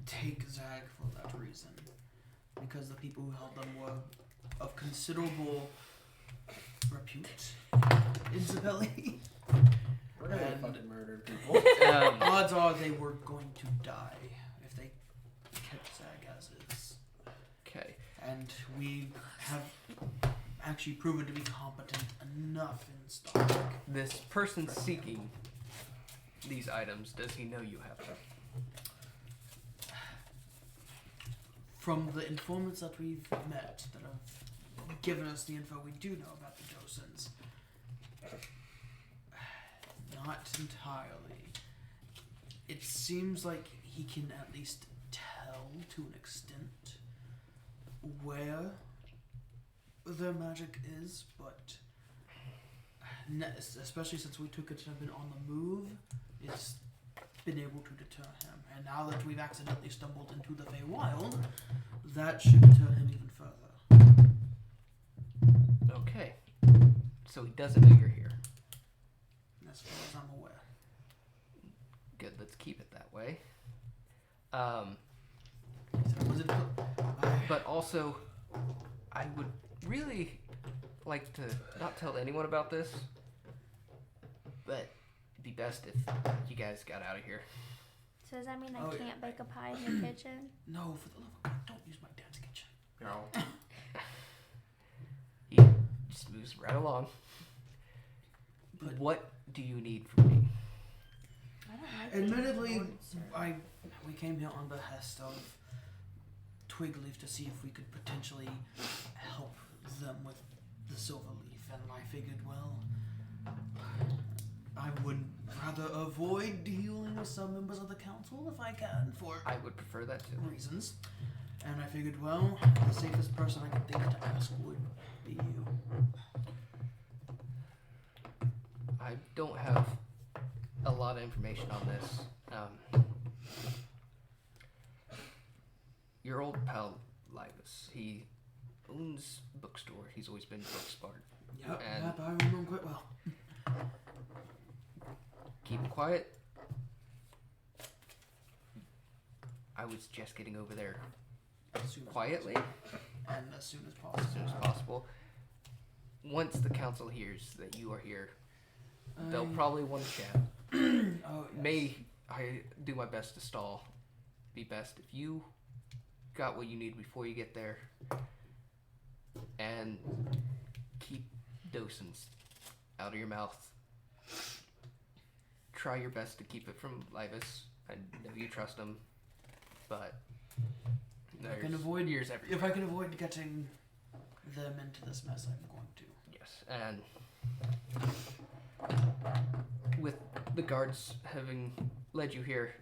take Zag for that reason. Because the people who held them were of considerable repute in Zabelli. We're gonna And- fucking murder people. Odds are they were going to die if they kept Zag as is. Okay. And we have actually proven to be competent enough in stock. This person seeking these items, does he know you have them? From the informants that we've met that have given us the info we do know about the docents, not entirely. It seems like he can at least tell to an extent where their magic is, but especially since we took it to have been on the move, it's been able to deter him. And now that we've accidentally stumbled into the Feywild, that should deter him even further. Okay. So he doesn't know you're here. As far as I'm aware. Good, let's keep it that way. So was it, But also, I would really like to not tell anyone about this, but it'd be best if you guys got out of here. So does that mean I Oh, can't bake a pie in your kitchen? no, for the love of God, don't use my dad's kitchen. No. He just moves right along. But What do you need from me? I don't like admittedly, being ordered, we came here on behest of Twigleaf to see if we could potentially help them with the Silver Leaf, and I figured, well, I would rather avoid dealing with some members of the council if I can, for I would prefer that too. reasons. And I figured, well, the safest person I could think to ask would be you. I don't have a lot of information on this. Your old pal Libus, he owns a bookstore. He's always been book smart. Yep, And- I remember him quite well. Keep it quiet. I would suggest getting over there As soon as quietly possible. And as soon as possible. as soon as possible. Once the council hears that you are here, they'll probably want to chat. Oh, yes. May I do my best to stall? Be best if you got what you need before you get there, and keep docents out of your mouth. Try your best to keep it from Livus. I know you trust him, but I can there's avoid years everywhere. If I can avoid getting them into this mess, I'm going to. Yes, and with the guards having led you here,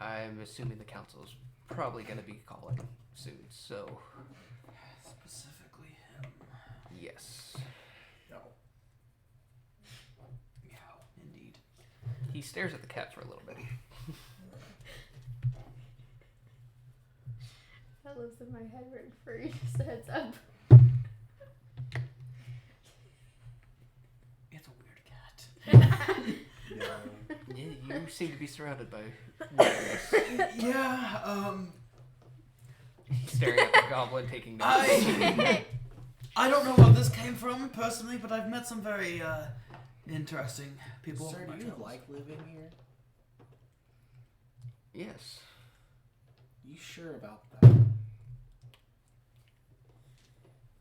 I'm assuming the council's probably going to be calling soon, so... Specifically him. Yes. No. Yeah, indeed. He stares at the cat for a little bit. That lives in my head right for you, just a heads up. It's a weird cat. Yeah, you seem to be surrounded by weirdness. Yeah, Staring at the goblin, taking notes. I don't know where this came from personally, but I've met some very interesting people. Sir, on my do you travels. like living here? Yes. You sure about that?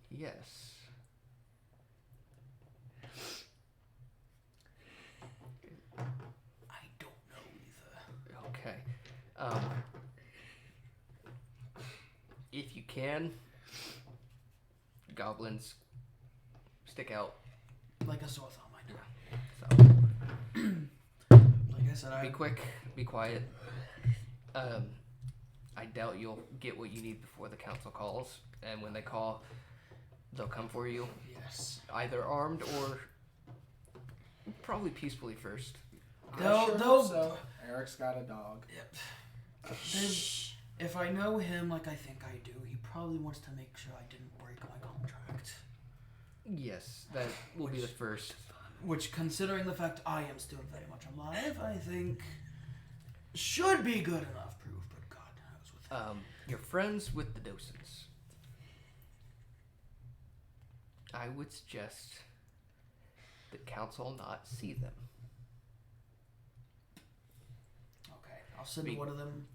Yes. I don't know either. Okay. If you can, goblins stick out. Like a sore thumb, I know. So Like I said, be quick, be quiet. I doubt you'll get what you need before the council calls, and when they call, they'll come for you, Yes. either armed or probably peacefully first. So Eric's got a dog. Yep. If I know him like I think I do, he probably wants to make sure I didn't break my contract. Yes, that will be the first. Which, considering the fact I am still very much alive, I think should be good enough proof. But God knows with him. You're friends with the docents. I would suggest the council not see them. Okay, I'll send one of them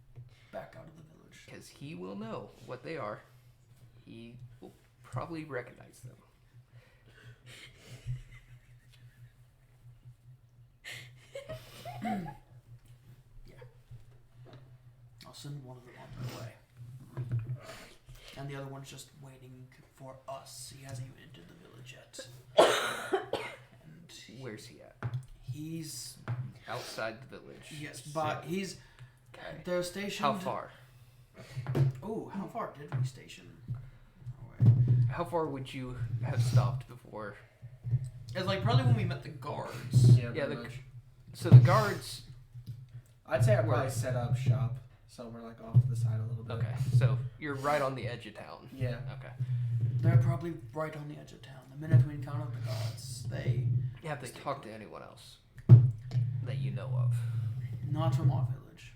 back out of the village. Because he will know what they are. He will probably recognize them. Yeah. I'll send one of them on their way. And the other one's just waiting for us. He hasn't even entered the village yet. And Where's he at? he's Outside the village. yes, but he's Okay. they're stationed. How far? Oh, how far did we station? Away? How far would you have stopped before? It's like probably when we met the guards. Yeah, Yeah, pretty much. So the guards. I'd say I'd Where? probably set up shop somewhere like off to the side a little bit. Okay, so you're right on the edge of town. Yeah. Okay. They're probably right on the edge of town. The minute we encounter the guards, they Have they talked to anyone else that you know of? not from our village,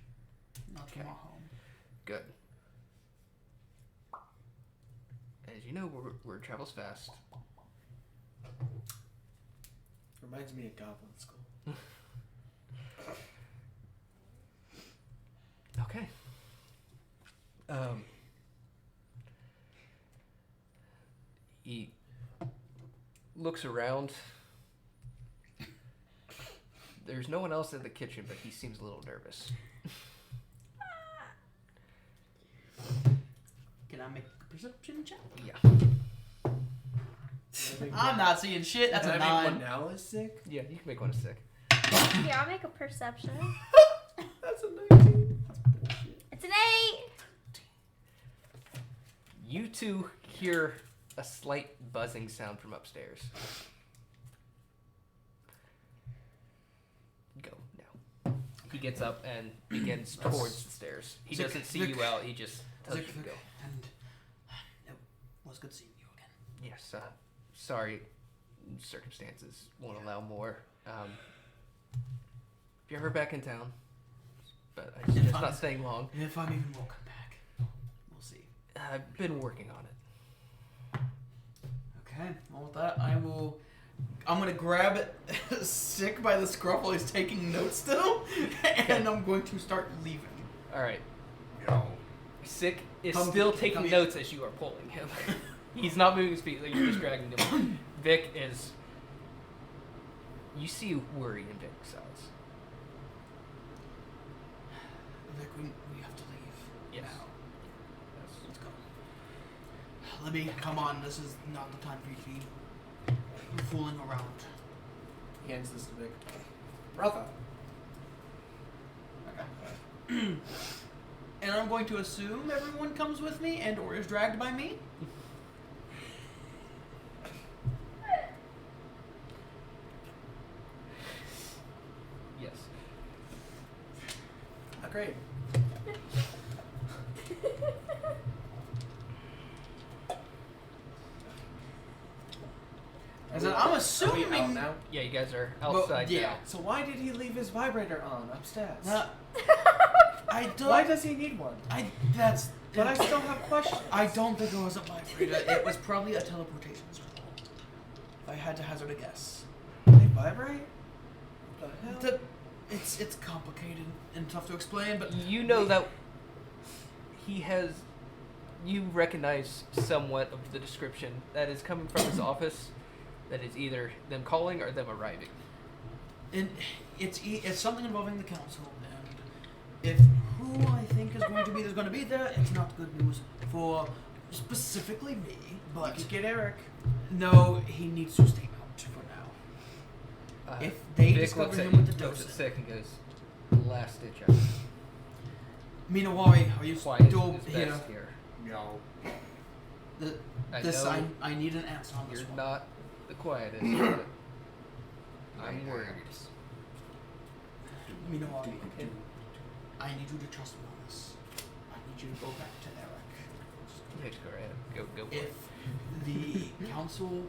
not from Okay. our home. Good. As you know, word travels fast. Reminds me of Goblin School. Okay. He looks around. There's no one else in the kitchen, but he seems a little nervous. Can I make a perception check? Yeah. I'm not seeing shit. That's a Can I make 9. one now is sick? Yeah, you can make one sick. Yeah, I'll make a perception. That's a 19. That's bullshit. It's an 8. You two hear a slight buzzing sound from upstairs. Go now. He gets up and begins towards the stairs. He Zick, doesn't see Zick. you out. He just tells you Zick, to Zick, go. and it was good seeing you again. Yes. Sorry, circumstances won't allow more. If you're ever back in town, but I'm If just I'm- not staying long. If I'm even welcome back, we'll see. I've been working on it. Okay. Well, with that, I'm gonna grab it Sick by the scruff while he's taking notes still, and I'm going to start leaving. All right. Sick is Come- still come taking here. notes as you are pulling him. He's not moving his feet. Like, you're just dragging him. Vic is. You see worry in Vic's eyes. Vic, we have to leave. Yes. Now. Yes. Let's go. Libby, come on. This is not the time for you to be fooling around. He hands this to Vic. Brother. And I'm going to assume everyone comes with me and or is dragged by me. Yes. Great. I said, I'm Are we assuming out now? Yeah, you guys are Well, outside yeah. now. So why did he leave his vibrator on upstairs? I don't. Why does he need one? That's. But I still have questions. I don't think it was a vibrator. It was probably a teleportation scroll. If I had to hazard a guess. They vibrate? What the hell? It's complicated and tough to explain, but You know that he has. You recognize somewhat of the description that is coming from his office. That is either them calling or them arriving. it's something involving the council, and if who I think is going to be there, it's not good news for specifically me. You But could get Eric. no, he needs to stay out for now. If they Vic discover looks at him you, with the looks at dosing. Sick and goes, last ditch effort. Minawari, are you Quiet still is here? best here. No. I know I need an answer on this you're one. not the quietest, but I'm worried. Minawari, I need you to trust me on this. I need you to go back to Eric. Yes, go ahead. Go for If it. the council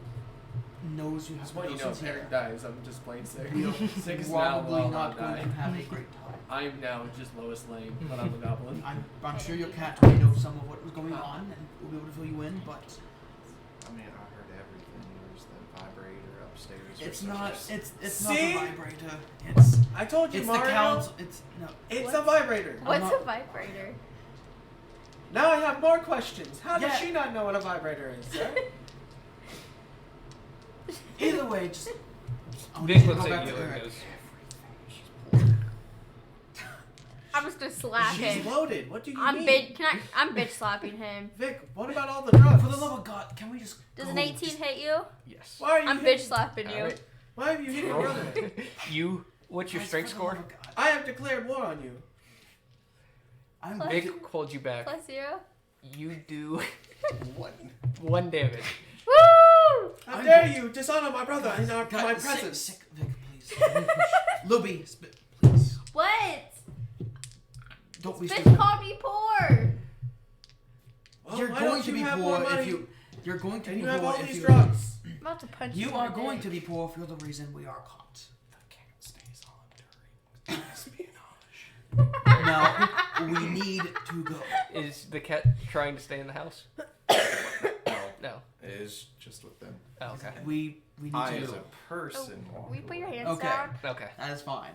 knows you have That's why you know doses if Eric here, dies, I'm just plain sick. we are Sick is now probably while not I going die. to have a great time. I'm now just Lois Lane, but I'm a goblin. I'm sure your cat may know some of what was going on and will be able to fill you in, but I mean, I heard everything. There's the vibrator upstairs. it's or not something. it's See? not a vibrator. It's I told you, it's Mario. the council. It's no. It's What? a vibrator. What's not- a vibrator? Now I have more questions. How does Yeah. she not know what a vibrator is, sir? Either way, just. I want Vic you to looks go at back you to and Eric. goes, I'm just gonna slap She's him. loaded. What do you I'm mean? I'm bitch slapping him. Vic, what about all the drugs? For the love of God, can we just? Does go? an 18 Just- hit you? yes. Why are you I'm hitting- bitch slapping you. Alright. Why have you hit your brother? What's your Guys, strength for the love score? of God. I have declared war on you. I'm Plus- Vic holds you back. Plus 0. You do What? 1 damage. Woo! How I'm- dare you dishonor my brother in our, God, my sick- presence? Sick, Vic, please. Libby, please. What? Don't be Bitch stupid. called me poor. Well, You're why going don't to you be have poor more money if you. You're going to and be you have poor all if these you. drugs. I'm about to punch You in are the going dick. to be poor for the reason we are caught. The cat stays on during espionage. Now we need to go. Is the cat trying to stay in the house? No. It is just with them. Oh, okay. We need I, to as go. a person, walk Will you put your away. hands Okay. down? Okay. That is fine.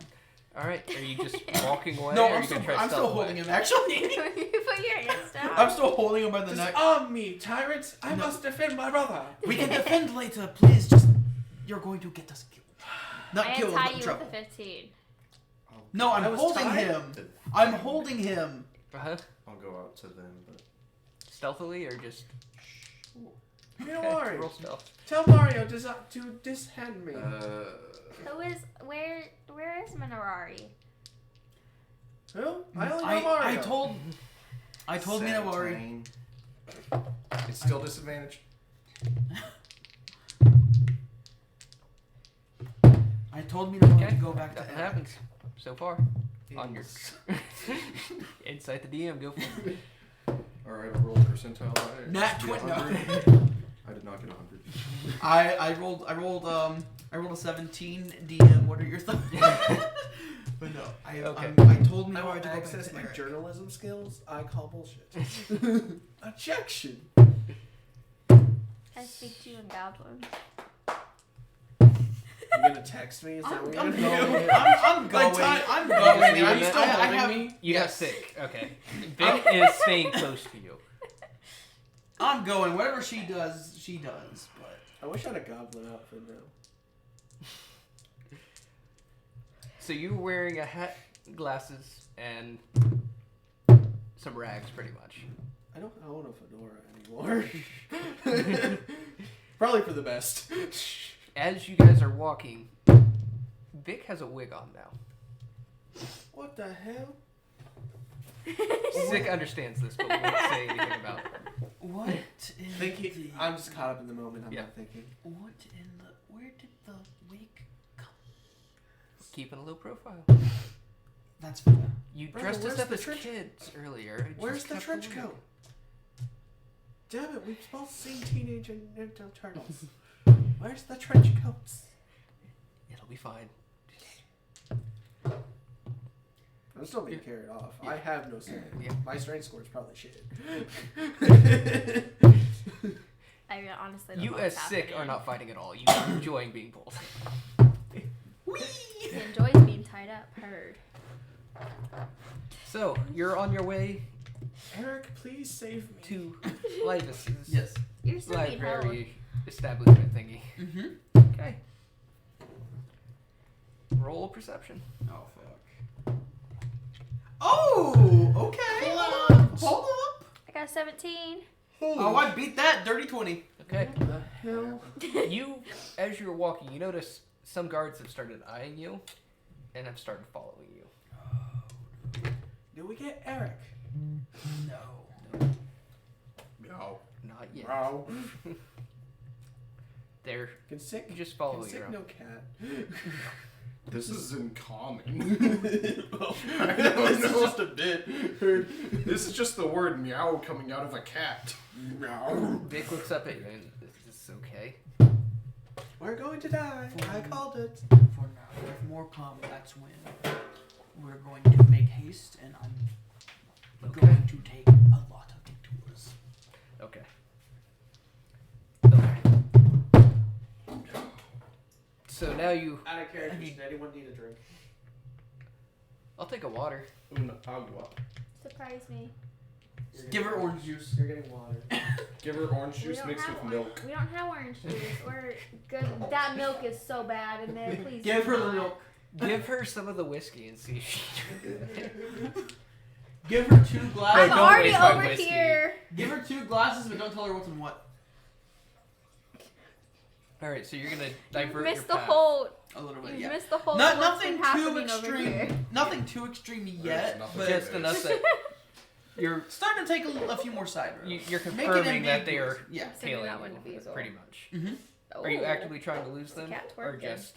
All right. Are you just walking away? No, or are I'm you still, gonna try to I'm still stealth holding away? him. Actually, Will you put your hands down? I'm still holding him by the neck. Disarm me, tyrants! I No. must defend my brother. We can defend later. Please, just you're going to get us killed. Not I killed, untie but you in with trouble. a 15. No, I I'm was holding tied? him. I'm holding him. Uh-huh. I'll go out to them, but Stealthily or just? You don't Okay, worry. roll stealth. Tell Mario to dishand me. Where is Minarari? Who? I only know Mario. I told Minawari. It's still disadvantage. I told Minawari Okay. to go back to Nothing Eric. happens so far. On your inside the DM, go for it. All right, I'll roll a percentile. Die. Nat Get 20. 100. I did not get 100. I rolled a 17. DM, what are your thoughts? But no, Okay. I told I Minawari want to to go back access to my Eric. journalism skills. I call bullshit. Objection. I speak to you in Goblin. You gonna text me? Is that what you're I'm gonna going. do? I'm going. Ty- I'm Just going. leave I'm it still there? holding have- me. You got sick. Okay. Vic is staying close to you. I'm going. Whatever she does, she does. But I wish I had a goblin outfit now. So you were wearing a hat, glasses, and some rags, pretty much. I don't own a fedora anymore. Probably for the best. As you guys are walking, Vic has a wig on now. What the hell? Vic understands this, but won't say anything about it. what in the... I'm just caught up in the moment. I'm Yeah. not thinking. What in the... Where did the wig come? Keeping a low profile. That's fair. You Brother, dressed us where's up the as trench- kids earlier. Just Where's the kept trench wig. coat? Damn it, we've both seen Teenage Ninja Turtles. Where's the trench coats? It'll be fine. I'm still being carried off. Yeah. I have no strength. Yeah. My strength score is probably shit. I honestly don't You know as what's sick happening. are not fighting at all. You are enjoying being pulled. He enjoys being tied up. Heard. So, you're on your way Eric, please save me. to Livis's Yes. You're still being held. library establishment thingy. Mm-hmm. Okay. Roll perception. Oh, fuck. Oh, okay. Hold up. I got 17. Oh, I beat that. Dirty 20. Okay. What the hell? You, as you're walking, you notice some guards have started eyeing you and have started following you. Did we get Eric? No. Meow. Not yet. Wow. They're Can sick just following sick you. no cat? This is in common. I know, it's just a bit. This is just the word meow coming out of a cat. Meow. Vic looks up at you and is this okay? We're going to die. I called it. For now, if more come, that's when we're going to make haste, and I'm Okay. going to take a lot of detours. Okay. Okay. So now you... Out of character, does anyone need a drink? I'll take a water. Una agua. Surprise me. Give her orange juice. You're getting water. Give her orange We juice don't mixed have with orange- milk. We don't have orange juice. We're good. That milk is so bad in there. Please. Give her do the not. milk. Give her some of the whiskey and see if she drinks it. Give her 2 I'm glasses. don't already waste my over whiskey. here. Give her 2 glasses, but don't tell her what's in what. Alright, so you're gonna You divert missed your the path. whole. A little bit, You yeah. missed the whole. Not, what's been nothing too happening over here. extreme. Nothing too extreme yet, nothing. but Just enough that you're starting to take a few more side roads. you're Make it confirming that they are ambiguous. Yeah. Considering tailing that wouldn't be you, as well. pretty much. Mm-hmm. Are you Oh. actively trying to lose them, cat or twerking. just?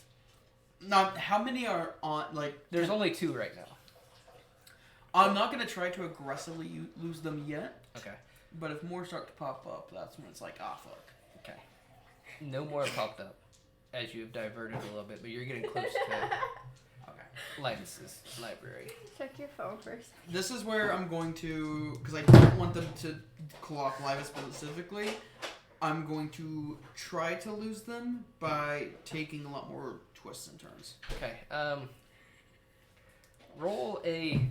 Now, how many are on? Like, There's only 2 right now. I'm not gonna try to aggressively lose them yet. Okay. But if more start to pop up, that's when it's like, ah, fuck. Okay. No more have popped up, as you have diverted a little bit, but you're getting close to Okay. Linus's library. Check your phone first. This is where I'm going to, because I don't want them to clock Liva specifically. I'm going to try to lose them by taking a lot more twists and turns. Okay. Roll a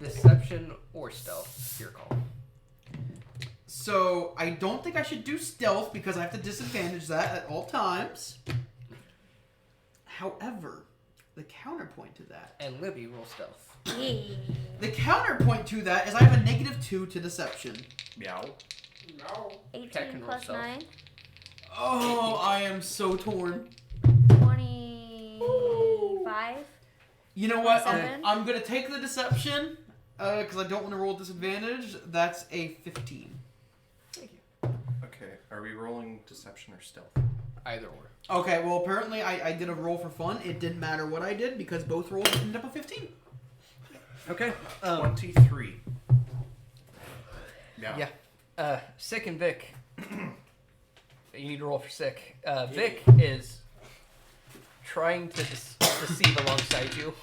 deception or stealth. Your call. So I don't think I should do stealth because I have to disadvantage that at all times. However, the counterpoint to that. And Libby, roll stealth. The counterpoint to that is I have a -2 to deception. Meow. No. 18 Cat can roll plus stealth. 9. Oh, I am so torn. 25. You know what? 27? I'm gonna take the deception because I don't want to roll disadvantage. That's a 15. Thank you. Okay, are we rolling deception or stealth? Either or. Okay, well apparently I did a roll for fun. It didn't matter what I did because both rolls ended up a 15. Okay. 23. Meow. Yeah. Sick and Vic. You need to roll for Sick. Vic is trying to deceive alongside you.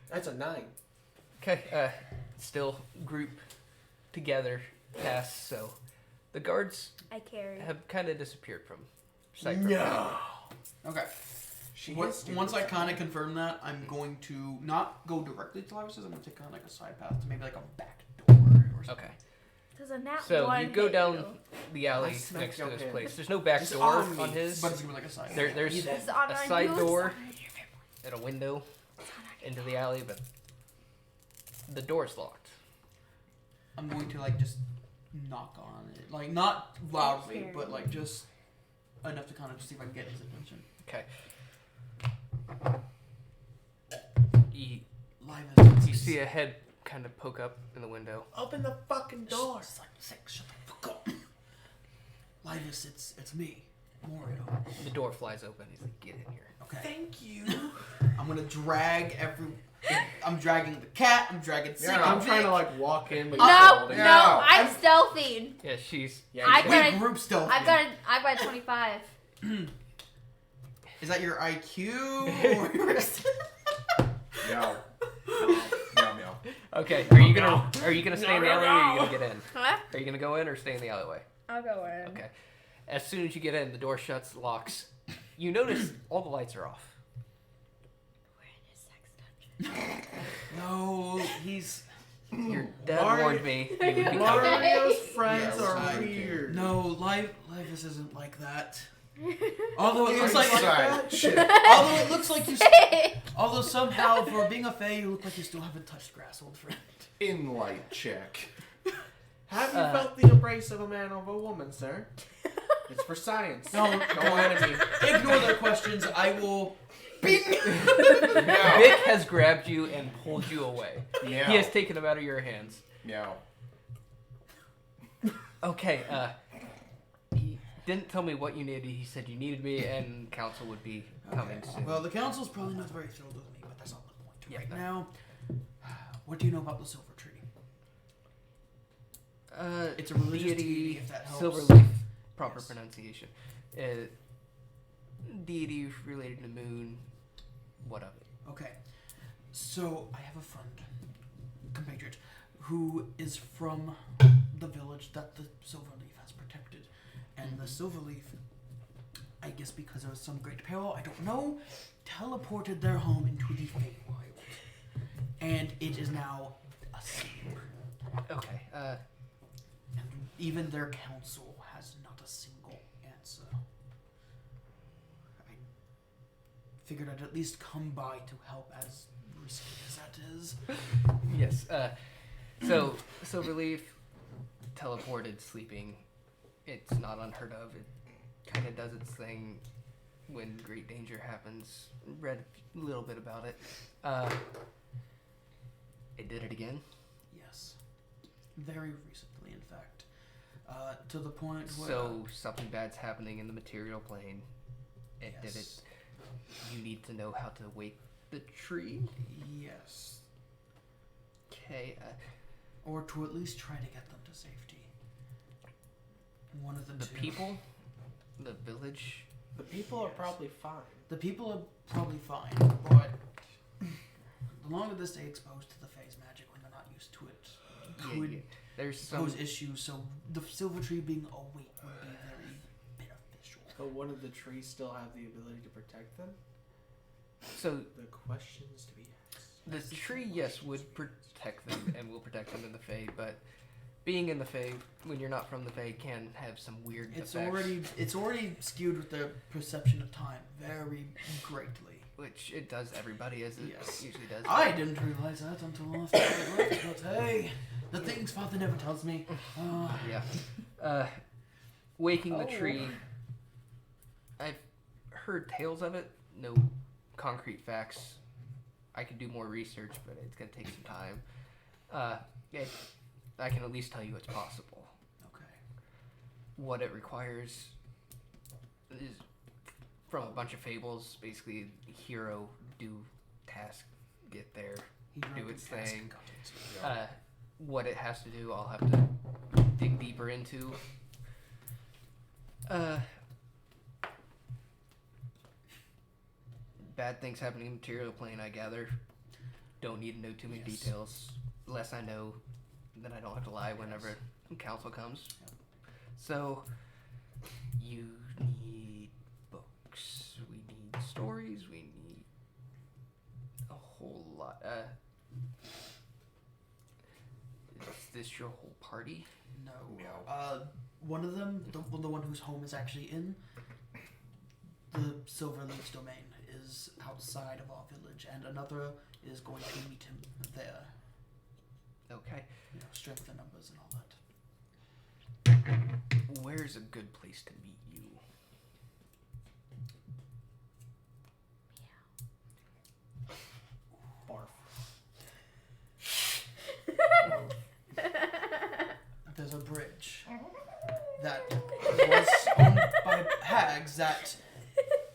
That's a 9. Okay. Still group together past, so the guards I carry. have kind of disappeared from sight. Okay. She Once I kind of confirm that, I'm going to not go directly to Livis's. I'm going to take kind of like a side path to maybe like a back door or something. Okay. Does a nat So one you go hit down you? the alley I smack next to your this head. place. There's no back Just door on on me. his. But it's gonna be like a side. There's It's on a our side new door side. and a window into the alley, but the door's locked. I'm going to like just knock on it, like not loudly, Scary. but like just enough to kind of see if I can get his attention. Okay. You see a head kind of poke up in the window. Open the fucking door. It's like, shut the fuck up. Linus, it's me, Morio. The door flies open. He's like, get in here. Okay. Thank you. I'm gonna drag I'm dragging the cat. I'm dragging. I'm trying to like walk in. But No, you're no, holding Yeah. I'm stealthing. Yeah, she's. Yeah, I you got We a- group stealth. I've got a 25. Is that your IQ? Or yours? Meow. Meow, meow. Okay. Are you gonna stay in the alley or are you gonna get in? Huh? Are you gonna go in or stay in the alleyway? I'll go in. Okay. As soon as you get in, the door shuts, locks. You notice all the lights are off. We're in a sex dungeon. No, he's. Your dad Mario- warned me. You would be coming. Mario's friends Yeah, are I- weird. No, life isn't like that. Although it looks like. Inside. Shit. Although it looks like you. Although somehow, for being a fae, you look like you still haven't touched grass, old friend. In light check. Have you felt the embrace of a man over a woman, sir? It's for science. No, No enemy. Ignore their questions. I will. Bing! Meow. Vic has grabbed you and pulled you away. Meow. He has taken them out of your hands. Meow. Okay, he didn't tell me what you needed. He said you needed me and council would be coming soon. Well, the council's probably not very thrilled with me, but that's not the point. Yeah, Right no. now, what do you know about the Silver Tree? It's a religious deity, if that helps. Silverleaf, proper Yes. pronunciation. Deity related to moon. What of it? Okay, so I have a friend, compatriot, who is from the village that the Silverleaf has protected, and the Silverleaf, I guess because of some great peril, I don't know, teleported their home into the Feywild, and it is now asleep. Okay, And even their council has not a single answer. I figured I'd at least come by to help, as risky as that is. yes. So Silverleaf teleported, sleeping. It's not unheard of. It kind of does its thing when great danger happens. Read a little bit about it. It did it again. Yes. Very recently, in fact. To the point where... So something bad's happening in the material plane. It did it. Yes. You need to know how to wake the tree. Yes. Okay. Or to at least try to get them to safety. One of the The two. people, the village. The people are probably fine. The people are probably fine, but the longer they stay exposed to the phase magic when they're not used to it, could There's some. pose issues. So the Silver Tree being awake would be very beneficial. But one of the trees still have the ability to protect them? So The questions to be asked. the tree, yes, would protect them and will protect them in the Fae, but being in the Fae when you're not from the Fae can have some weird It's effects. already skewed with the perception of time very greatly. Which it does everybody, as it Yes. usually does. I didn't realize that until after I left, but hey, the things Father never tells me. Yeah. Waking the Oh. tree. I've heard tales of it. No concrete facts. I could do more research, but it's gonna take some time. I can at least tell you it's possible. Okay. What it requires is from a bunch of fables. Basically, hero do task, get there, He do wrote its the task thing. and got it. What it has to do, I'll have to dig deeper into. Bad things happening in the material plane, I gather. Don't need to know too many Yes. details. Less I know, then I don't have to lie whenever council comes. Yep. So, you need books. We need stories. We need a whole lot. this your whole party? No. Meow. One of them, the one whose home is actually in the Silver Lakes domain, is outside of our village, and another is going to meet him there. Okay. You know, strength in numbers and all that. Where's a good place to meet you? Barf. There's a bridge that was owned by hags that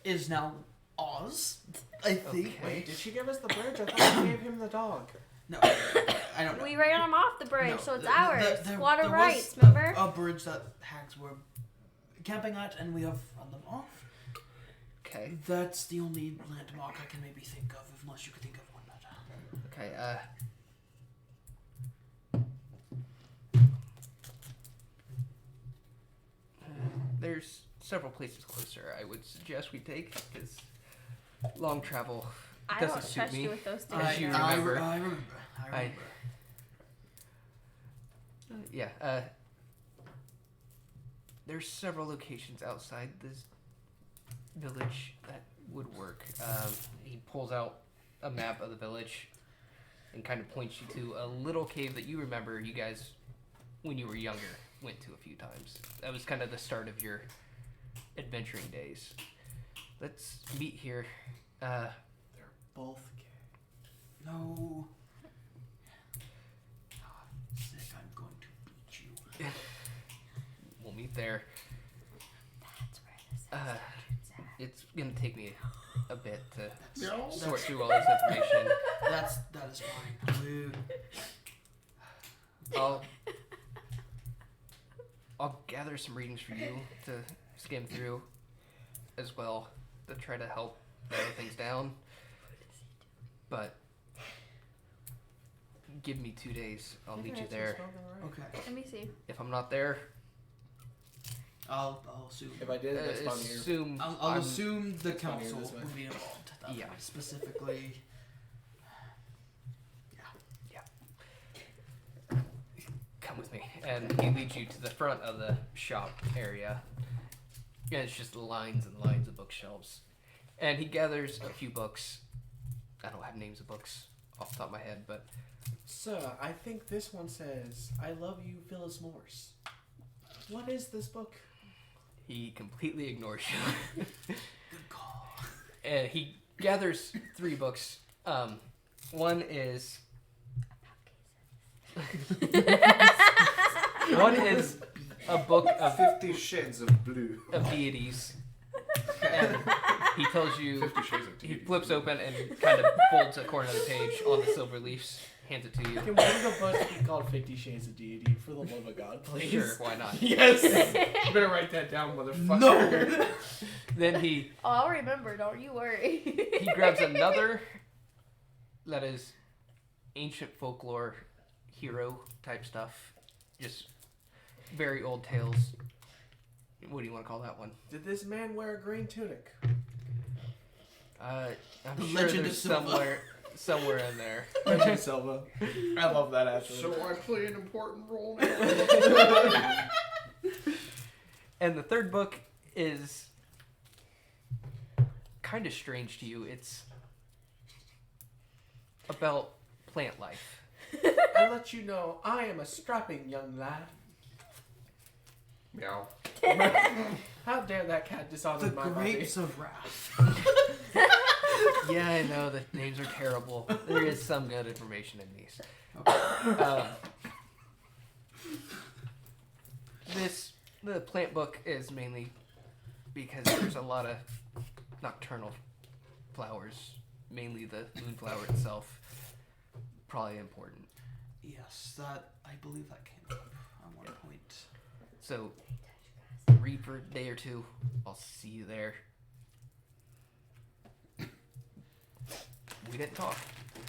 is now ours, I think. Okay. Wait, did she give us the bridge? I thought she gave him the dog. No, I don't know. We ran them off the bridge, No, so it's the- ours. there Water was rights, remember? a bridge that hags were camping at, and we have run them off. Okay. That's the only landmark I can maybe think of, unless you could think of one better. Okay, there's several places closer I would suggest we take, because long travel I doesn't don't suit trust me. you with those two. As you I remember. remember. Yeah, there's several locations outside this village that would work. He pulls out a map of the village and kind of points you to a little cave that you remember you guys, when you were younger, went to a few times. That was kind of the start of your adventuring days. Let's meet here. They're both gay. No. Sick, I'm going to beat you. We'll meet there. That's where this It's gonna take me a bit to Meow. sort through all this information. That is fine. I'll gather some readings for you to skim through as well to try to help narrow things down. But give me 2 days. I'll meet you there. Okay. Let me see. If I'm not there, I'll assume. If I did, that's funny. assume I'll I'm- assume the It's funnier council this way. will be involved. That Yeah. way, specifically. come with me. And he leads you to the front of the shop area. And it's just lines and lines of bookshelves. And he gathers a few books. I don't have names of books off the top of my head, but Sir, I think this one says, I love you, Phyllis Morse. What is this book? he completely ignores you. Good call. And he gathers 3 books. One is a book of 50 Shades of Blue. deities. And he tells you, 50 Shades of he Deities. flips open and kind of folds a corner of the page on the silver leaves, hands it to you. Can one of the books be called 50 Shades of Deity? For the love of God, please. Sure, why not? Yes! You better write that down, motherfucker. No! Then he Oh, I'll remember. Don't you worry. he grabs another that is ancient folklore hero type stuff. Just very old tales. What do you want to call that one? Did this man wear a green tunic? I'm The sure Legend of there's Silva. somewhere in there. Legend Silva. I love that actually. So I play an important role now. And the third book is kind of strange to you. It's about plant life. I let you know I am a strapping young lad. Meow. How dare that cat The dishonor my body? Grapes of Wrath. Yeah, I know the names are terrible. There is some good information in these. The plant book is mainly because there's a lot of nocturnal flowers, mainly the moonflower itself. Probably important. Yes, that I believe that came up at one point. So read for a day or two. I'll see you there. We didn't talk,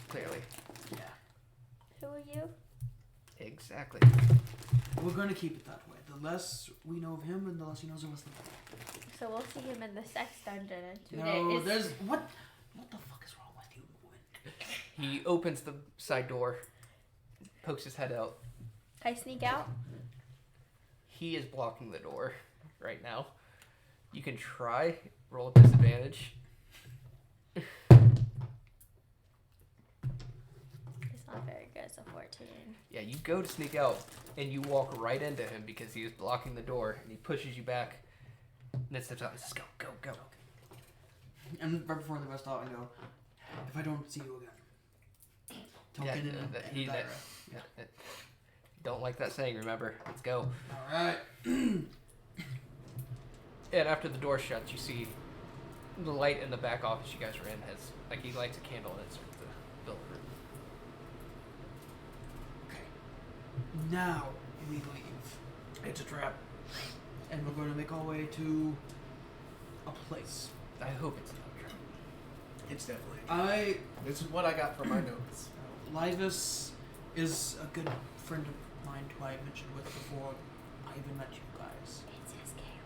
clearly. Yeah. Who are you? Exactly. We're going to keep it that way. The less we know of him and the less he knows of us, the better. So we'll see him in the sex dungeon in 2 No, days. there's... What the fuck is wrong with you, woman? He opens the side door, pokes his head out. Can I sneak out? He is blocking the door right now. You can try. Roll a disadvantage. It's not very good. It's a 14. Yeah, you go to sneak out, and you walk right into him because he is blocking the door, and he pushes you back. And then steps out and says, go. And right before the rest out, I go, if I don't see you again, talk in a diary. Don't like that saying, remember. Let's go. Alright. And after the door shuts, you see the light in the back office you guys were in has, like, he lights a candle and it's the building. Okay. Now we leave. It's a trap. And we're going to make our way to a place. I hope it's not true. It's definitely. This is what I got from my notes. Livus is a good friend of mine who I mentioned with before I even met you guys. It's his gay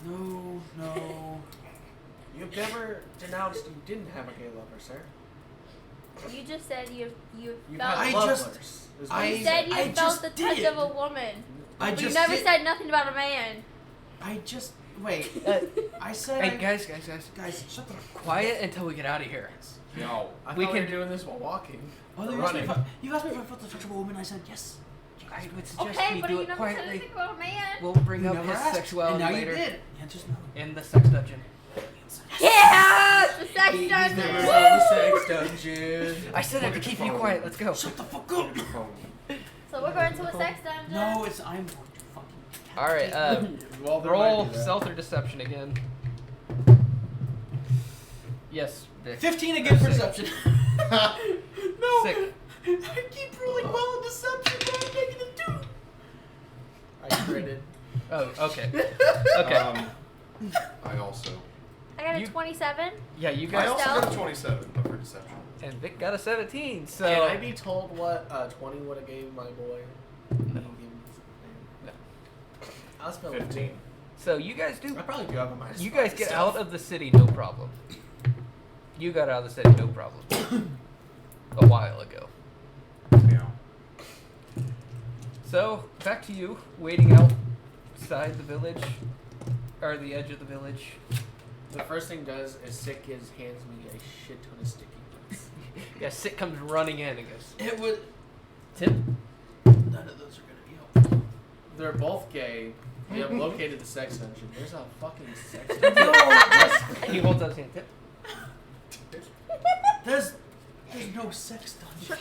lover. No. You've never denounced you didn't have a gay lover, sir. You just said you You've felt. had I lovers. just- is what I- You said you I felt just the touch did. of a woman. I But you just never did- said nothing about a man. Wait. I said. Hey, guys. Guys, shut the. Quiet until we get out of here. No. I We thought we can- were doing this while walking. Oh, Or you asked, me running. you asked me if I felt the touch of a woman. I said yes. I would suggest Okay, we but do you it never said quietly. anything about a man. We'll bring You up never his asked, sexuality and now later you did. The answer's no. in the sex dungeon. Yeah! The sex He's dungeon! never Woo! saw the sex dungeon. I said that to keep you quiet. Let's go. Shut the fuck Look up. at your phone. So we're going to a sex dungeon? No, it's I'm going to fucking. All right. Well, there Roll might be that. stealth or deception again. Yes, Vic. 15 again for Sick. deception. No. Sick. I keep rolling well in deception, but I'm making a 2. I critted. Oh, okay. Okay. I also. I got a You- 27. Yeah, you I guys. also Stealth? got a 27, but for deception. And Vic got a 17. So. Can I be told what 20 would have gave my boy? No. No. I'll spell 15. So you guys do. I probably do have a minus. You guys five get myself. out of the city, no problem. You got out of the city, no problem. A while ago. Yeah. So back to you, waiting outside the village, or the edge of the village. The first thing does is Sick hands me a shit ton of sticky notes. Yeah, Sit comes running in and goes, It would. Tim. None of those are gonna be helpful. They're both gay. We have located the sex dungeon. There's a fucking sex dungeon. He holds out his hand. Tim. There's no sex dungeon.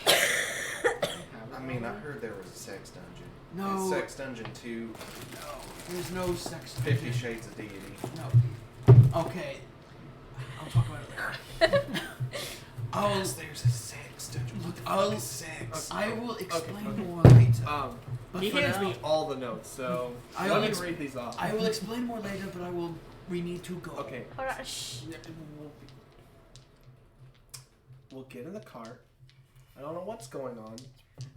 I mean, I heard there was a sex dungeon. No. And Sex Dungeon 2, No, there's no sex 50 dungeon. Shades of Deity. No. Okay. I'll talk about it later. There's a sex dungeon. Look, I'll- sex. I will explain okay. more later. But He for hands now, me all the notes, so I let will me ex- read these off. I will explain more later, but we need to go. Okay. Hold on. Shh. We'll get in the car. I don't know what's going on.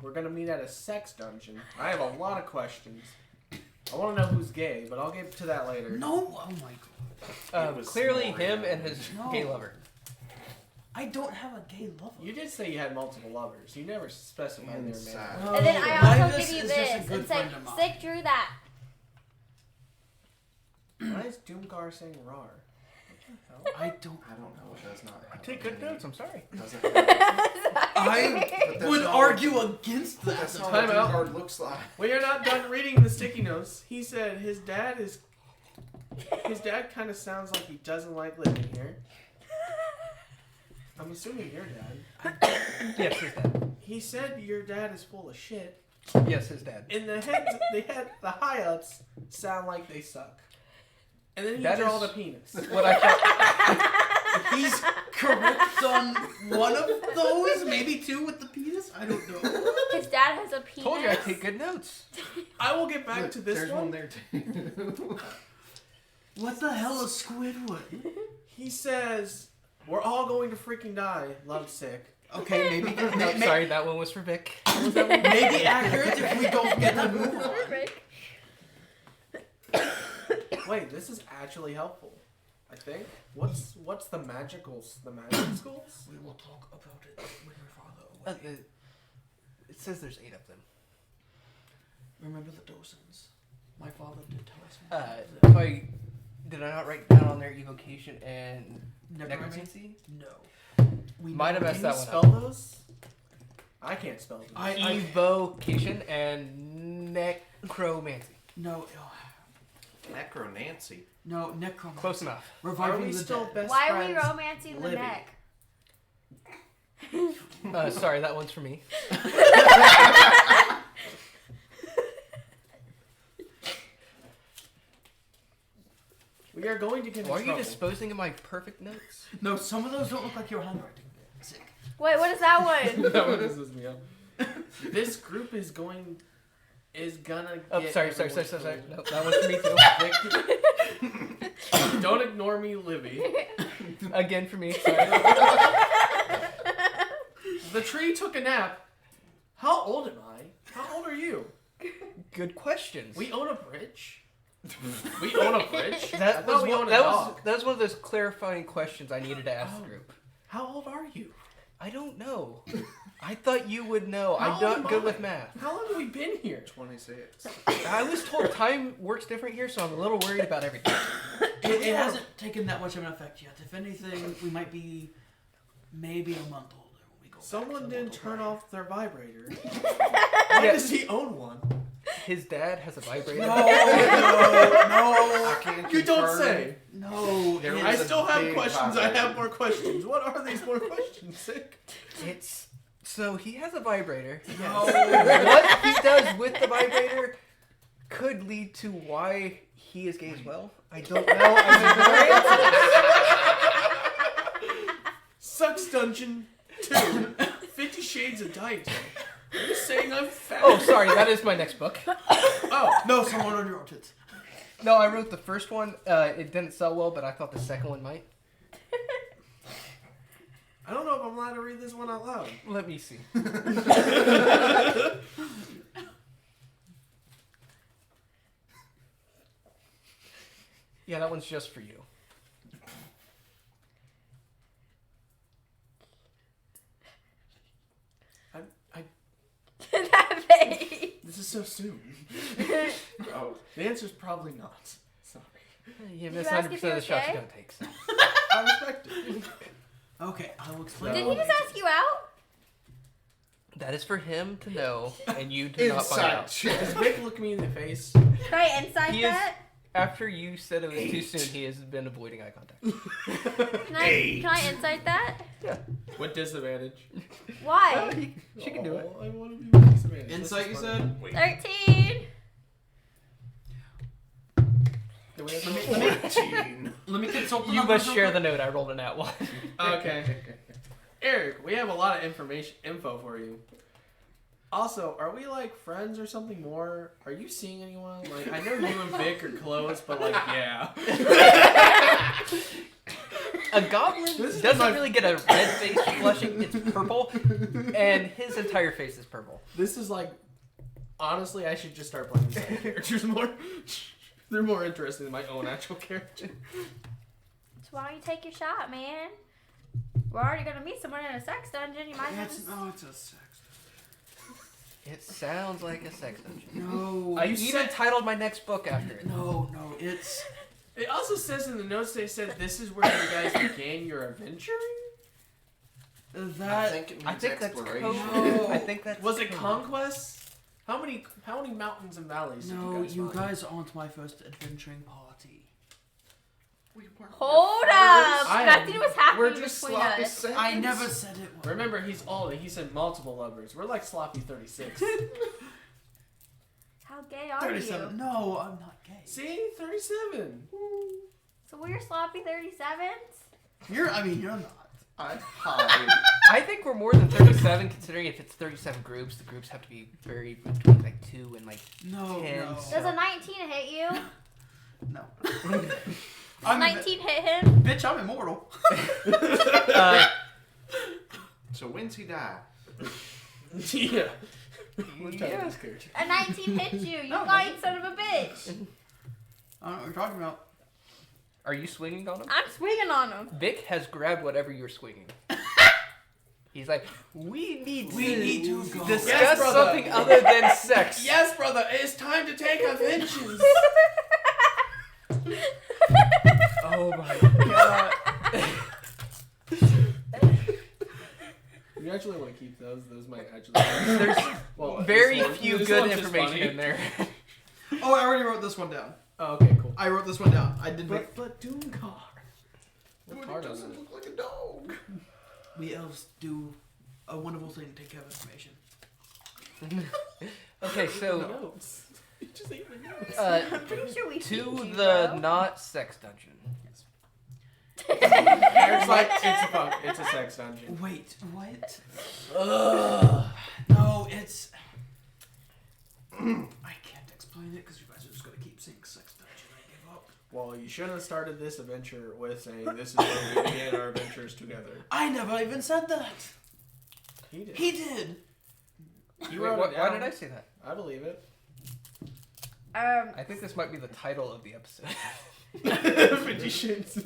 We're gonna meet at a sex dungeon. I have a lot of questions. I want to know who's gay, but I'll get to that later. No, oh my god. It was Clearly small, him yeah. and his No. gay lover. I don't have a gay lover. You did say you had multiple lovers. You never specified their Inside. name. No, And then I also Livus give you is just a this good and say, friend of mine. Sick drew that. Why is Doomgar saying rar? I don't. I don't know. It does not have Take good any- notes, I'm sorry. Doesn't have, I but that's would not- argue against that. That's not Time what out. a card looks like. Well, you're not done reading the sticky notes. He said his dad kind of sounds like he doesn't like living here. I'm assuming your dad. Yes, his dad. He said your dad is full of shit. Yes, his dad. And the high ups sound like they suck. And then he That draw is- the penis. What I thought. He's correct on one of those, maybe 2 with the penis. I don't know. His dad has a penis. Told you I take good notes. I will get back Look, to this there's one. one there too. What the hell is Squidward? He says, "We're all going to freaking die." Lovesick. Okay, maybe No, sorry, that one was for Vic. maybe accurate if we don't get the move on. Wait, this is actually helpful. I think. What's the magic schools? We will talk about it when your father away. It says there's 8 of them. Remember the docents. My father did tell us. Did I not write down on there evocation and necromancy? No. We Might have Can messed you that one spell up. those? I can't spell them. Evocation and necromancy. No. Necronancy. No, necromancy. Close enough. Reviving Are we the still dead. best Why are we friends? romancing the Living. neck? Sorry, that one's for me. We are going to get in Why are you trouble. disposing of my perfect notes? No, some of those don't look like your handwriting. Sick. Wait, what is that one? That one pisses me off. This group is gonna Oh, get sorry. everyone No, killed. that one's for me too. Don't ignore me, Livy. Again for me. Sorry. The tree took a nap. How old am I? How old are you? Good questions. We own a bridge. We own a bridge. I That thought was we own one, a that was dog. that was one of those clarifying questions I needed to ask the Oh. group. How old are you? I don't know. I thought you would know. How I'm not old good am with I? math. How long have we been here? 26. I was told time works different here, so I'm a little worried about everything. It hasn't taken that much of an effect yet. If anything, we might be maybe a month older when we go back to Someone the didn't mortal turn plane. off their vibrator. Why Yeah. does he own one? His dad has a vibrator. No, I can't You don't confirm. say. no. There it's- I was a still have big questions. I have vibrator. more questions. What are these more questions, Sick? It's so he has a vibrator. No. What he does with the vibrator could lead to why he is gay as well. I don't know. I need more answers. Sucks Dungeon 2. 50 Shades of Diet. Are you saying I'm fat? Oh, sorry. That is my next book. Oh. No, someone on your own tits. No, I wrote the first one. It didn't sell well, but I thought the second one might. I don't know if I'm allowed to read this one out loud. Let me see. Yeah, that one's just for you. That face. This is so soon. Oh, The answer's probably not. Sorry. You Did miss you ask 100% if of you're the shots you gay? don't take. So. I respect it. Okay, I will explain. Did all he just these. ask you out? That is for him to know, and you to not find out. Does Vic look me in the face? Can I insight He is- that? After you said it was too soon, he has been avoiding eye contact. Can I insight that? With disadvantage. Why? She can do it. Oh, I want to be with disadvantage. Insight, you This is fun. said? 13. Do we have Let me consult the You numbers must real share quick. the note. I rolled an at one. Okay. Eric, we have a lot of info for you. Also, are we like friends or something more? Are you seeing anyone? Like, I know you and Vic are close, but like, yeah. A goblin This is doesn't my- really get a red face flushing. It's purple, and his entire face is purple. This is like, honestly, I should just start playing these characters more. They're more interesting than my own actual character. So why don't you take your shot, man? We're already gonna meet someone in a sex dungeon. You might as well It's, just... no, it's a sex. It sounds like a sex dungeon. No. I You even said- titled my next book after it. No, it's. It also says in the notes they said this is where you guys began your adventuring. I That. think it means I think that's exploration. code. No. I think that's Was it code. conquest? How many mountains and valleys did No, you guys you find? guys aren't my first adventuring party. We weren't Hold your up! first. I am- Nothing was happening We're just between sloppy us. seconds. I never said it was. Remember, he's old. He said multiple lovers. We're like sloppy 36. How gay are 37. you? No, I'm not gay. See, 37. So we're sloppy 37s? You're not. I'd hide. I think we're more than 37, considering if it's 37 groups, the groups have to be very between like 2 and like No, 10. no. Does a 19 hit you? No. Does I'm 19 hit him? Bitch, I'm immortal. So when's he die? Yeah. We're talking Yeah. this character. A 19 hit you, you No, lying son of a bitch. I don't know what you're talking about. Are you swinging on him? I'm swinging on him. Vic has grabbed whatever you're swinging. He's like, we need to go. discuss Yes, brother. something other than sex. Yes, brother, it's time to take our vengeance. Oh my god. You actually want to keep those? Those might actually. There's Well, very this one- few this good one's just information funny. in there. Oh, I already wrote this one down. Oh, okay, cool. I wrote this one down. I did make. But Doomcar. What Dude, part it of doesn't it? look like a dog. We elves do a wonderful thing to take care of information. Okay, so Notes. You just ate my notes. I'm pretty sure we to feed you, the bro. not sex dungeon. Eric's like, it's a sex dungeon. Wait, what? No, it's. I can't explain it because you guys are just gonna keep saying sex dungeon. I give up. Well, you shouldn't have started this adventure with saying this is where we began our adventures together. I never even said that. He did. He did. You Wait, wrote it why down. did I say that? I believe it. I think this might be the title of the episode. 50 Shades. I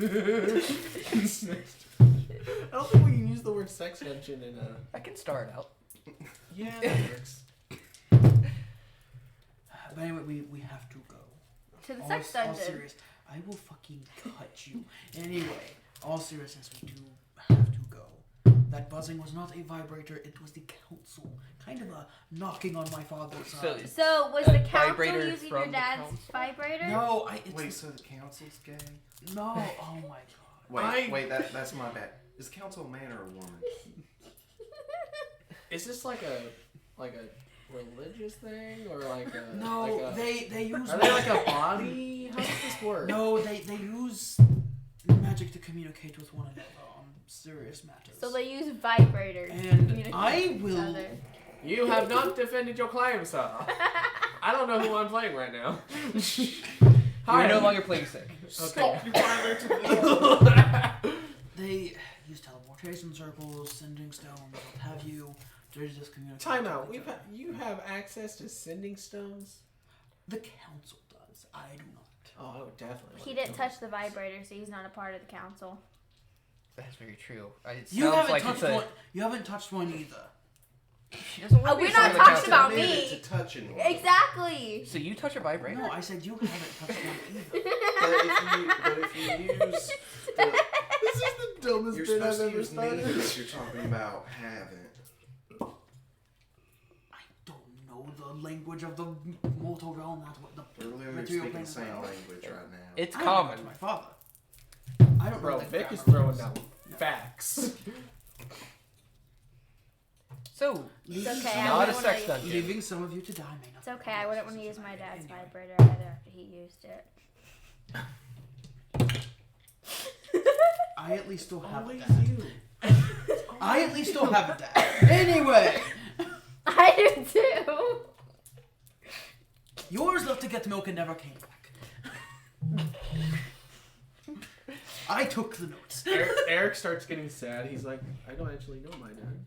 don't think we can use the word sex dungeon in a. I can start out. Yeah, that works. But anyway, we have to go. To the All sex all dungeon. serious. I will fucking cut you. Anyway, all seriousness, we do have to go. That buzzing was not a vibrator, it was the council. Kind of a knocking on my father's So- side. So was A the council vibrator using from your the dad's council? vibrator? No, it's Wait, so the council's gay? no. Oh my god. Wait, that's my bad. Is the council a man or a woman? Is this like a religious thing or like a No, like a, they use. are they like a body? How does this work? No, they use magic to communicate with one another on serious matters. So they use vibrators. to And communicate I with each will. other. You have not defended your claim, sir. I don't know who I'm playing right now. You're no longer playing sick. Okay. They use teleportation circles, sending stones, what have you, to just communicate. Time out. with each other. You have access to sending stones? The council does. I do not. Oh, I would definitely. He didn't touch the vibrator, so he's not a part of the council. That's very true. It You sounds haven't like touched it's one. You haven't touched one either. She doesn't want Oh, to be we're a part not of the talking council. about Admitted me. to touching one. Exactly. So you touch a vibrator? No, I said you haven't touched one either. But if you use the, This is the dumbest you're bit I've supposed to ever use started. names if you're talking about haven't. I don't know the language of the mortal realm. That's what the We're literally material speaking plane the is same about. language right now. It's I don't know common. to my father. I don't Bro, know that Vic is grammar throwing works. down facts. So, It's okay. I not a wouldn't sex wanna- dungeon. Leaving some of you to die may not. It's okay. I wouldn't want to use my dad's Anyway. vibrator either after he used it. I at least still have a Always dad. you. I at least still have a dad. Anyway, I do too. yours left to get milk and never came back. I took the notes. Eric starts getting sad. He's like, I don't actually know my dad.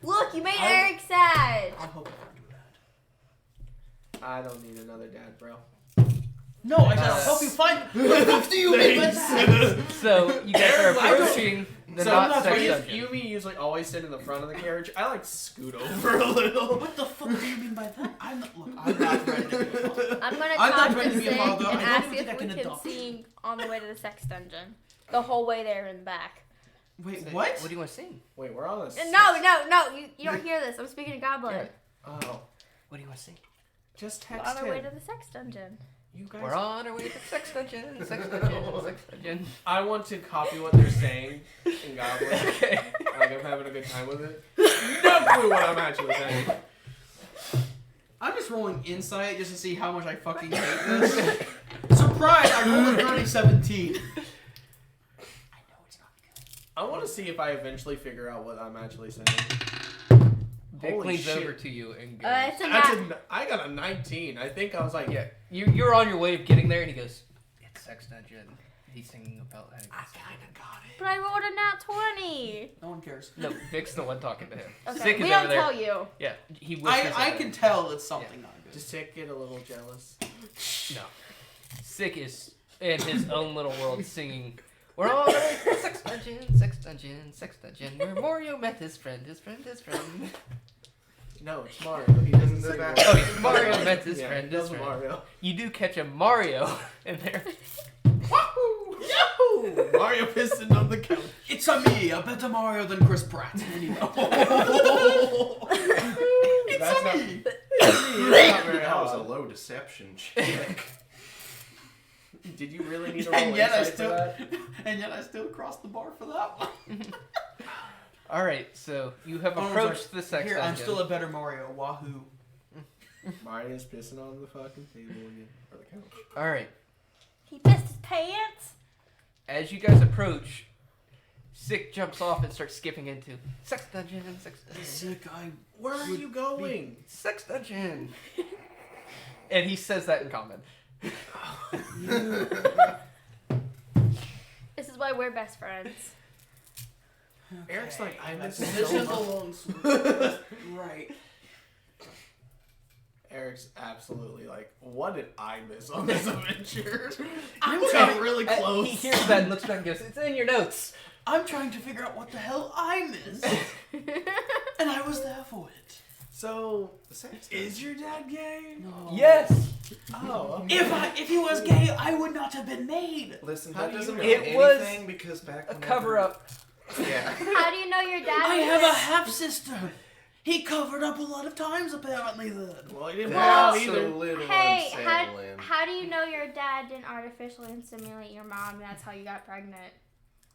Look, you made I- Eric sad. I hope I don't do that. I don't need another dad, bro. No, I said I'll help you find. What the fuck do you mean by that? So you guys are approaching the So not sex you dungeon. mean usually always sit in the front of the carriage? I like scoot over a little. What the fuck do you mean by that? I'm not. Look, I'm not ready to be a father. I'm gonna I'm not talk ready to to be a Sid father. I and don't ask think if I we can can adopt. sing on the way to the sex dungeon. The whole way there in the back. Wait, So, what? What do you want to sing? Wait, we're on this. No, you don't hear this. I'm speaking to Goblin. Yeah. Oh, What do you want to sing? just We're text on our way him. to the sex dungeon. You guys. We're on our way to the sex dungeon. Sex dungeon. Sex dungeon. I want to copy what they're saying in Goblin. Okay. Like I'm having a good time with it. No clue what I'm actually saying. I'm just rolling insight just to see how much I fucking hate this. Surprise! I rolled a 30-17. I know it's not good. I want to see if I eventually figure out what I'm actually saying. Vic Holy leans shit. over to you and goes, It's a nat. I got a 19. I think I was like, yeah, you're on your way of getting there, and he goes, it's sex dungeon. He's singing about that. I kinda got it. But I rolled a nat 20. No one cares. No, Vic's the one talking to him. Okay, Sick is we over don't there. tell you. Yeah, he whispers I over can it. tell it's something not good. just get a little jealous. No. Sick is in his own little world singing We're all going sex dungeon, sex dungeon, sex dungeon. Where Mario met his friend, his friend, his friend. No, it's Mario. He doesn't In the say back. Mario. Oh, Mario met his Yeah, friend, he his does friend. Mario. You do catch a Mario in there. Wahoo! Yahoo! Mario pissing on the couch. It's a me, a better Mario than Chris Pratt. Anyway. That's not, that's not very That was a hard. low deception check. Did you really need to roll and yet I insight for still, that? and yet I still crossed the bar for that one. All right, so you have Oh, I'm approached sorry. the sex Here, dungeon. I'm still a better Mario. Wahoo! Mario's pissing on the fucking table again. Or the couch. All right, He pissed his pants. as you guys approach, Sick jumps off and starts skipping into sex dungeon, sex dungeon, Sick, I. Where are you going? sex dungeon. And he says that in common. This is why we're best friends. Eric's like, I miss This him is so a much. long swim. Right. Eric's absolutely like, what did I miss on this adventure? I'm We trying. got really close. He hears that and looks back and goes, "It's in your notes." I'm trying to figure out what the hell I missed, and I was there for it. So, The sex is your dad gay? No. Yes. Oh, okay. If he was gay, I would not have been made. Listen, How that do you doesn't know? mean It was anything because back A whenever- cover up. Yeah. How do you know your dad? I is have a this? half sister. He covered up a lot of times apparently. Then. Well, he didn't Well, wow That's either. a little Hey, unsettling. how do you know your dad didn't artificially inseminate your mom and that's how you got pregnant?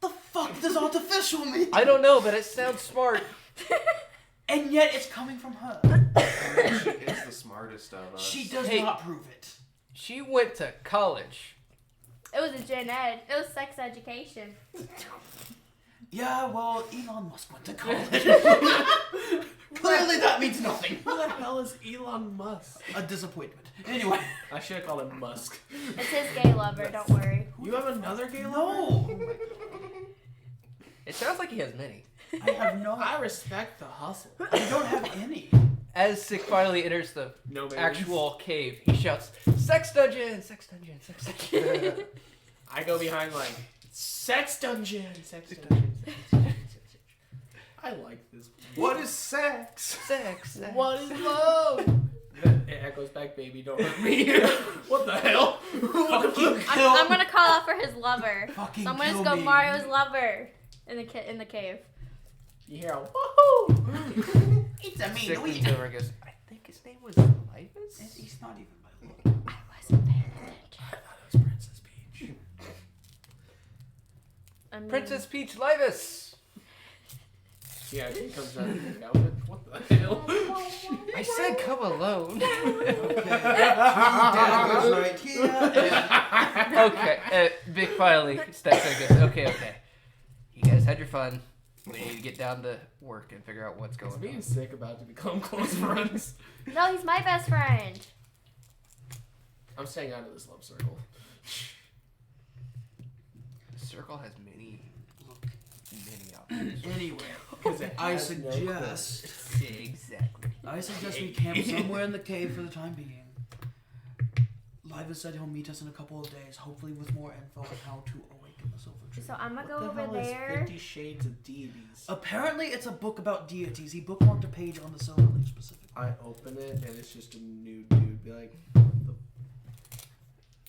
The fuck does artificial mean? I don't know, but it sounds smart. And yet it's coming from her. I mean, she is the smartest of us. She does Hey. not prove it. She went to college. It was a gen ed. It was sex education. Yeah, well, Elon Musk went to college. Clearly that means nothing. Who the hell is Elon Musk? A disappointment. Anyway. I should have called him Musk. It's his gay lover. Don't worry. You have another gay lover? No. It sounds like he has many. I have no. I respect the hustle. I don't have any. As Sick finally enters the No babies. actual cave, he shouts, "Sex dungeon! Sex dungeon! Sex dungeon!" I go behind like, sex dungeon, sex dungeon, sex dungeon, sex dungeon. I like this. What is sex? Sex. Sex. What is love? It echoes back, baby, don't hurt me. What the hell? Fucking I'm gonna call out for his lover. Fucking So I'm gonna kill just go me. Mario's lover in the cave. You hear a woohoo! It's a Sick me. leans over and goes, "I think his name was Livis." He's not even my look. I wasn't paying attention. That was Princess Peach. I mean, Princess Peach Livis. Yeah, he comes out of the outfit. What the hell? I said come alone. Dad was right here. And Okay, Vic finally steps in and goes, okay. You guys had your fun. We need to get down to work and figure out what's going Is me on. and Sick about to become close friends? No, he's my best friend. I'm staying out of this love circle. The circle has many options. anyway, Because it I has no suggest Exactly. we camp somewhere in the cave for the time being. Liva said he'll meet us in a couple of days, hopefully with more info on how to awaken the silver tree. So I'm gonna What go the over hell is there. 50 Shades of Deities? Apparently, it's a book about deities. He bookmarked a page on the silver leaf specifically. I open it and it's just a nude dude. Be like, what the?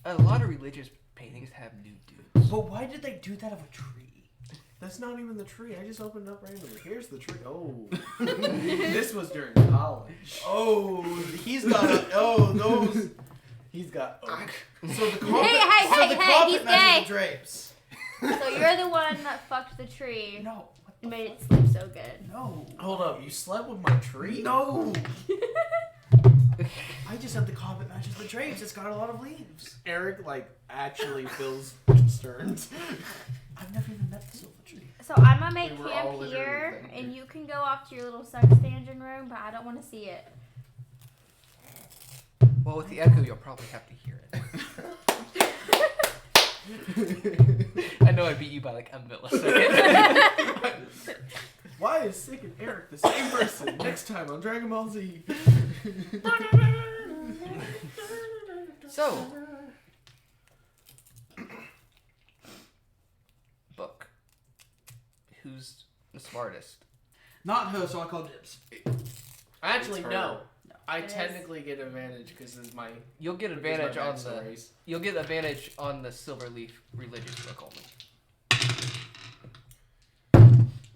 A lot of religious paintings have nude dudes. But why did they do that of a tree? That's not even the tree. I just opened it up randomly. Here's the tree. Oh, this was during college. Oh, he's got those. He's got oak. So the carpet, Hey, so the carpet he's matches gay. the drapes. So you're the one that fucked the tree No. What the and made it fuck? sleep so good. No. Hold up, you slept with my tree? No. I just said the carpet matches the drapes. It's got a lot of leaves. Eric like actually feels concerned. I've never even met the silver tree. So I'm gonna make We were all camp literally here, thinking. and you can go off to your little sex dungeon room, but I don't want to see it. Well, with the echo, you'll probably have to hear it. I know I beat you by like a millisecond. Why is Sick and Eric the same person? Next time on Dragon Ball Z. So, who's the smartest. Not her, so I call dibs. Actually, It's her. no. I It is. technically get advantage because it's my. You'll get because advantage my on the. backstories. You'll get advantage on the Silverleaf religious book only.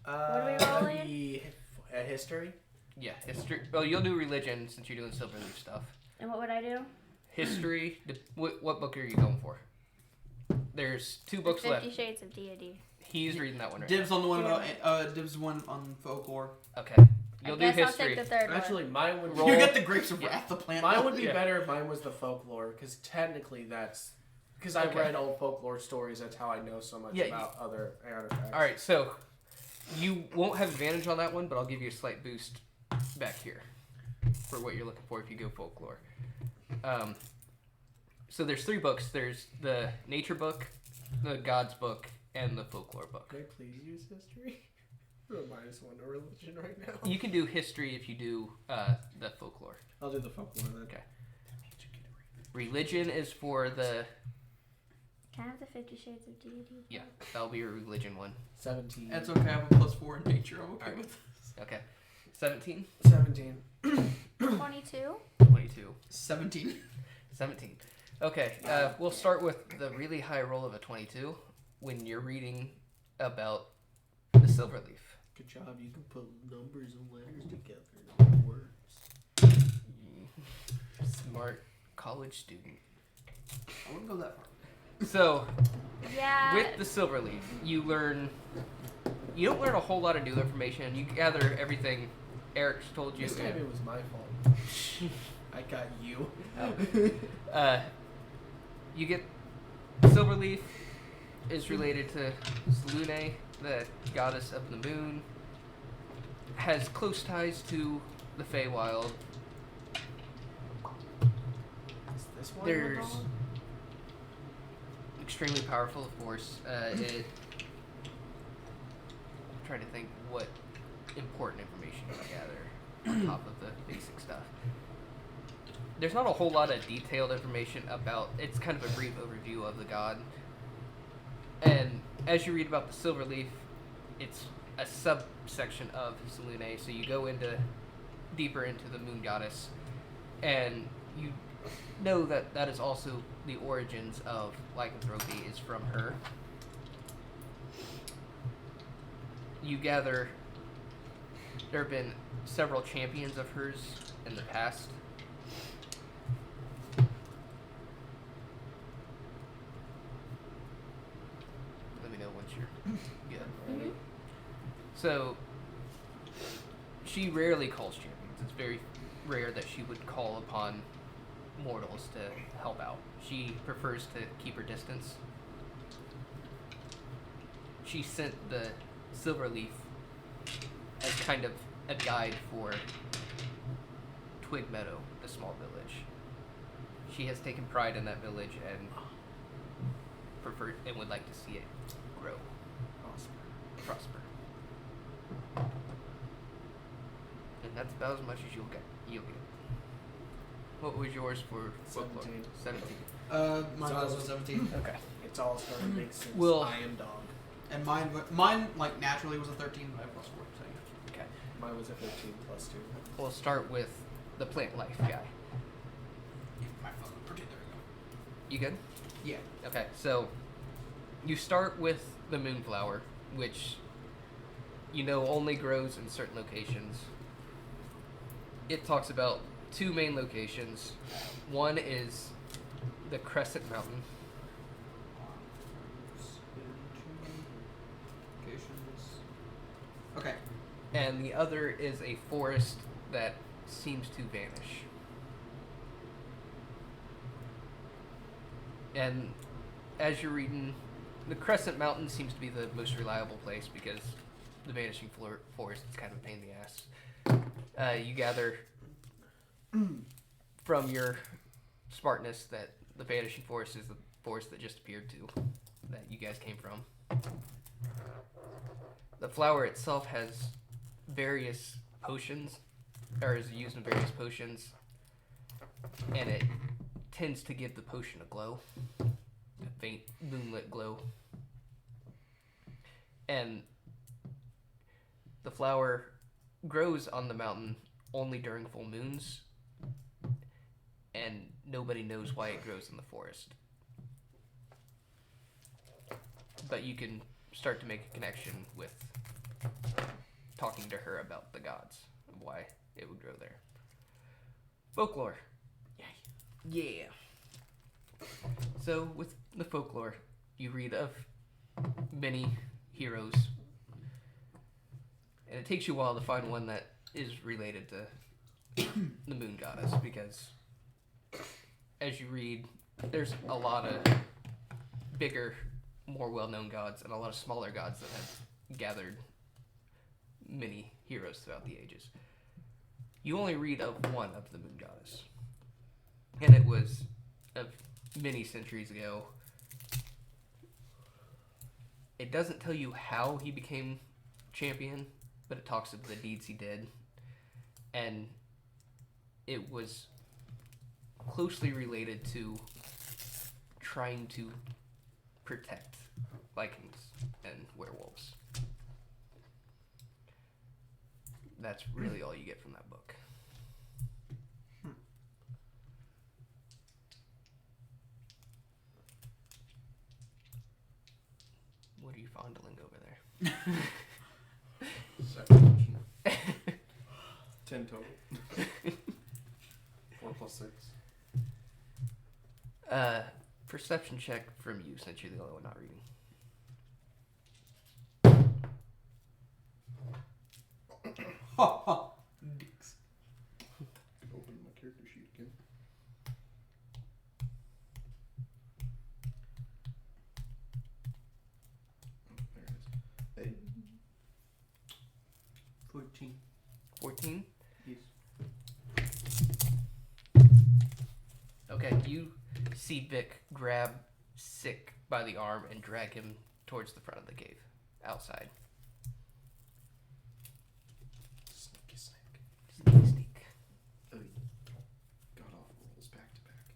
What are we rolling? History. Yeah, history. Well, you'll do religion since you're doing Silverleaf stuff. And what would I do? History. What book are you going for? There's 2 books 50 left. Shades of Deity. He's reading that one right Dibs on the one about dibs one on folklore. now. Okay. I You'll do guess I'll history. take the third Actually, mine would You get the grapes of wrath, the plant. Mine would be Yeah. better if mine was the folklore, because technically that's because I've Okay. read old folklore stories. That's how I know so much Yeah, about other artifacts. All right, so you won't have advantage on that one, but I'll give you a slight boost back here for what you're looking for if you go folklore. So there's 3 books. There's the nature book, the gods book, and the folklore book. Can I please use history? I'm a -1 to religion right now. You can do history if you do the folklore. I'll do the folklore then. Okay. Religion is for the Can I have the 50 Shades of Deity? yeah. That'll be your religion one. 17. That's okay. I have a +4 in nature. I'm okay Alright. with this. Okay. 17, 17. 22. 22, 17. 17. Okay. We'll start with the really high roll of a 22 when you're reading about the Silverleaf. Good job. You can put numbers and letters together in words. Smart college student. I wouldn't go that far. So, Yeah. with the Silverleaf, you don't learn a whole lot of new information. You gather everything Eric's told you. This time it was my fault. I got you. You get Silverleaf is related to Selune, the goddess of the moon. Has close ties to the Feywild. Is this one? There's extremely powerful, of course. I'm trying to think what important information you gather on top of the basic stuff. There's not a whole lot of detailed information about. It's kind of a brief overview of the god. And as you read about the Silverleaf, it's a subsection of Selune. So you go deeper into the moon goddess, and you know that is also the origins of lycanthropy is from her. You gather there have been several champions of hers in the past. Let me know once you're good. Mhm. So she rarely calls champions. It's very rare that she would call upon mortals to help out. She prefers to keep her distance. She sent the Silverleaf as kind of a guide for Twig Meadow, the small village. She has taken pride in that village and would like to see it grow, prosper. And that's about as much as you'll get. What was yours for folklore? 17. 17. Mine was a 17. Okay. It's all starting to make sense. Well- I am dog. And mine like naturally was a 13, but I have +4. So yeah. Okay. Mine was a 15 plus 2. We'll start with the plant life guy. My phone would pretend. There You good? we go. Yeah. Okay, so you start with the moonflower, which you know only grows in certain locations. It talks about 2 main locations. One is the Crescent Mountain. Okay. And the other is a forest that seems to vanish. And as you're reading, the Crescent Mountain seems to be the most reliable place because the vanishing forest is kind of a pain in the ass. You gather from your smartness that the vanishing forest is the forest that just appeared to, that you guys came from. The flower itself has various potions, or is used in various potions, and it tends to give the potion a glow, a faint moonlit glow. And The flower grows on the mountain only during full moons, and nobody knows why it grows in the forest. But you can start to make a connection with talking to her about the gods and why it would grow there. Folklore. Yeah. So with the folklore, you read of many heroes, and it takes you a while to find one that is related to the moon goddess, because as you read, there's a lot of bigger, more well-known gods and a lot of smaller gods that have gathered many heroes throughout the ages. You only read of one of the moon goddess, and it was of many centuries ago. It doesn't tell you how he became champion, but it talks of the deeds he did, and it was closely related to trying to protect Vikings and werewolves. That's really all you get from that book. What are you fondling over there? Second question. 10 total. 4 plus 6. Perception check from you, since you're the only one not reading. Ha ha. Dicks. Open my character sheet again. Oh, there it is. Hey. 14. 14? Yes. Okay, you see Vic grab Sick by the arm and drag him towards the front of the cave, outside. Sneaky snake. Sneak, sneak. Oh, got off rolls back to back.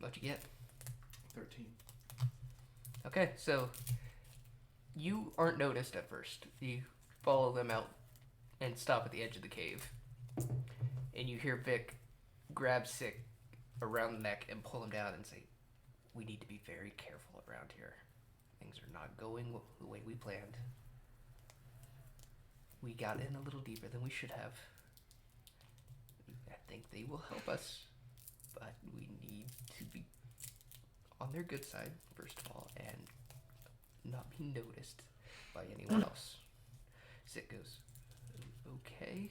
What'd you get? 13. Okay, so you aren't noticed at first. You follow them out and stop at the edge of the cave. And you hear Vic grab Sick around the neck and pull him down and say, "We need to be very careful around here. Things are not going the way we planned. We got in a little deeper than we should have. I think they will help us, but we need to be on their good side, first of all, and not be noticed by anyone else." Sick goes, "Okay,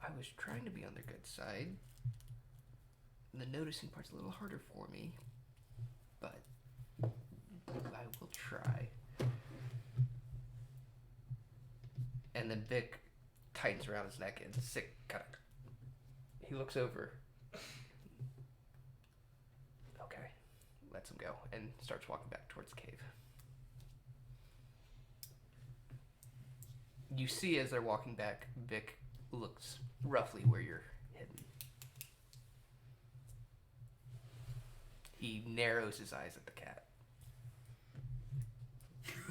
I was trying to be on their good side. The noticing part's a little harder for me, but I will try." And then Vic tightens around his neck and Sick kind of, he looks over. Okay, lets him go and starts walking back towards the cave. You see as they're walking back, Vic looks roughly where you're hidden. He narrows his eyes at the cat.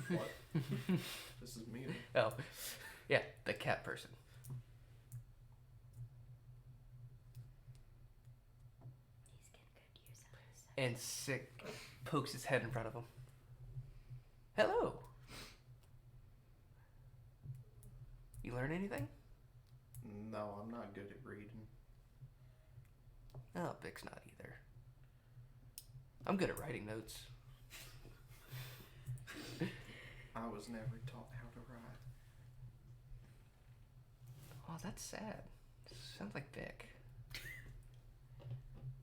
What? This is me. Oh, yeah, the cat person. He's getting good use out of this. And Sick pokes his head in front of him. "Hello. You learn anything?" No, I'm not good at reading. Oh, Vic's not either. I'm good at writing notes. I was never taught how to write. Oh, that's sad. Sounds like Vic.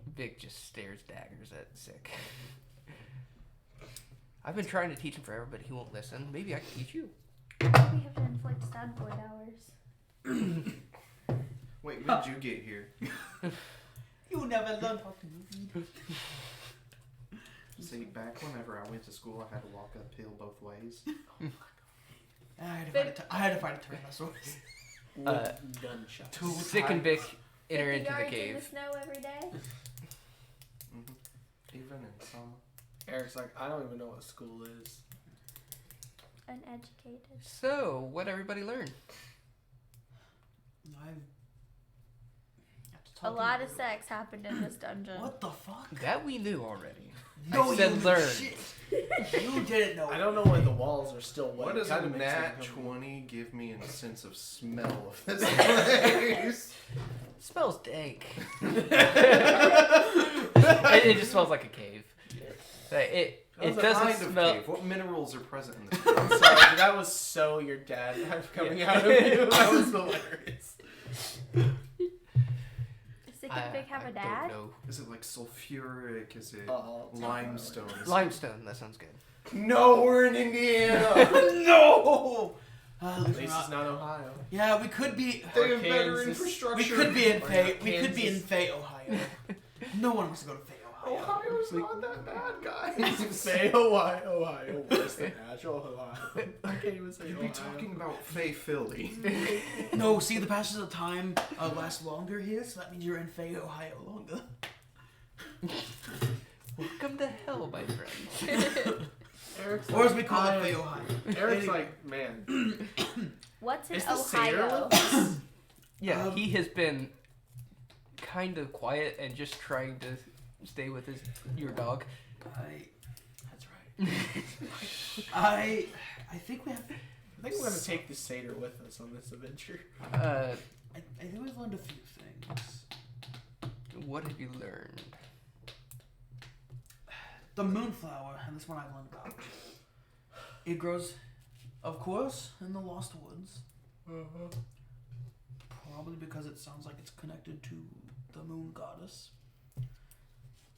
Vic just stares daggers at Sick. I've been trying to teach him forever, but he won't listen. Maybe I can teach you. We have to inflict sad boy hours. Wait, when did you get here? You never learned how to read. See, back whenever I went to school, I had to walk uphill both ways. I had to find a Tyrannosaurus. Gunshot. Sick and Vic enter 50 into the yards in cave. the snow every day. Even in summer. Eric's like, I don't even know what school is. Uneducated. So, what everybody learn? A lot of sex happened in this dungeon. What the fuck? That we knew already. No, I said you learn. shit. You didn't know. I don't know why the walls are still wet. What does Kinda a makes nat it 20 give me in a sense of smell of this place? Smells dank. it just smells like a cave. It What doesn't kind of smell. cave? What minerals are present in this I'm place? sorry, that was so your dad coming out of you. That was hilarious. Does the guinea pig have a I dad? don't know. Is it like sulfuric? Is it Oh, limestone? Is Limestone. That sounds good. No, we're in Indiana. No. At At least it's not Ohio. Yeah, we could be. They have better Kansas. infrastructure. We could be in Or Fay. not We could be in Kansas. Fay, Ohio. No one wants to go to Fay, Ohio. Ohio's not that bad, guys. Say Ohio, worse than Asheville, Ohio. I can't even say You'd Ohio. be talking about Fay, Philly. No, see, the passage of time lasts longer here, so that means you're in Fay, Ohio longer. Welcome to hell, my friend. Eric's Or as we like, call it, I- Fay, Ohio. Eric's like, man, What's in Is the satyr Ohio? Yeah, Um, he has been kind of quiet and just trying to stay with your dog. That's right. I think we have. I think we're gonna take the satyr with us on this adventure. Uh, I think we've learned a few things. what have you learned? The moonflower, and this one I've learned about. It grows, of course, in the Lost Woods. Probably because it sounds like it's connected to the moon goddess.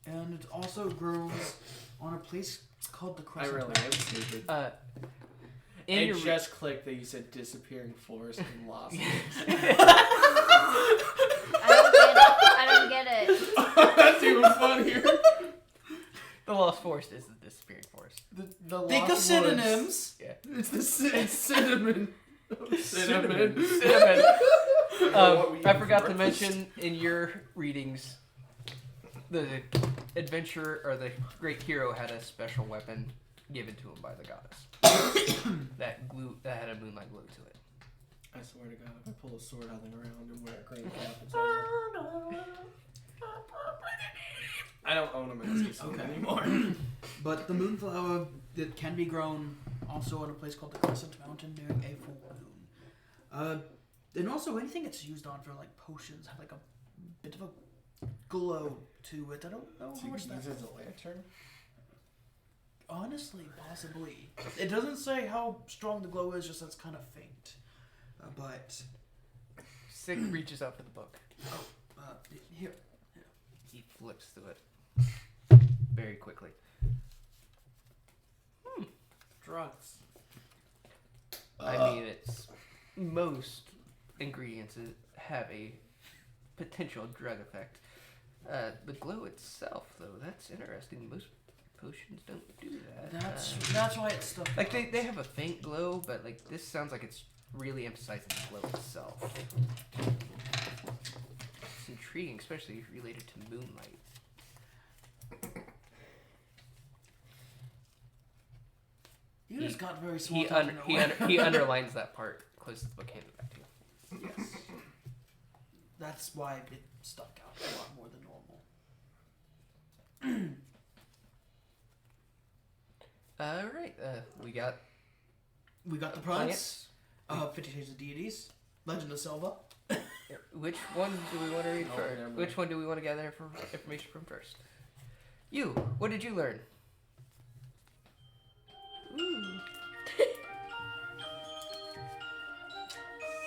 And it also grows on a place called the I Crescent really Mountain. am stupid. In It your just clicked that you said disappearing forest and lost. I don't get it. That's even funnier. the Lost Forest is the disappearing forest. The Think of Lost synonyms. Yeah. Woods. It's cinnamon. Cinnamon. Cinnamon. What we eat I for forgot to breakfast. mention in your readings, the adventurer or the great hero had a special weapon given to him by the goddess that had a moonlight glow to it. I swear to God, if I pull a sword out of the ground and wear a green cap, it's over. I don't own a master sword anymore. But the moonflower that can be grown also on a place called the Crescent Mountain during a full moon. And also anything it's used on for like potions have like a bit of a glow to it. I don't know So how you much can that use it as a lantern? honestly, possibly. It doesn't say how strong the glow is, just that it's kind of faint. But Sick reaches out for the book. here. He flips through it very quickly. Drugs. I mean, it's most ingredients have a potential drug effect. The glow itself, though, that's interesting. Most potions don't do that. That's why it's stuff. Like they have a faint glow, but like this sounds like it's really emphasizing the glow itself. It's intriguing, especially related to moonlight. You just got very smart. He underlines that part close to the book handed back to you. Yes. That's why it stuck out a lot more than normal. All right, we got We got the Prince, 50 Shades of Deities, Legend of Silva. which one do we want to read Oh, first? never mind. Which one do we want to gather information from first? You, what did you learn?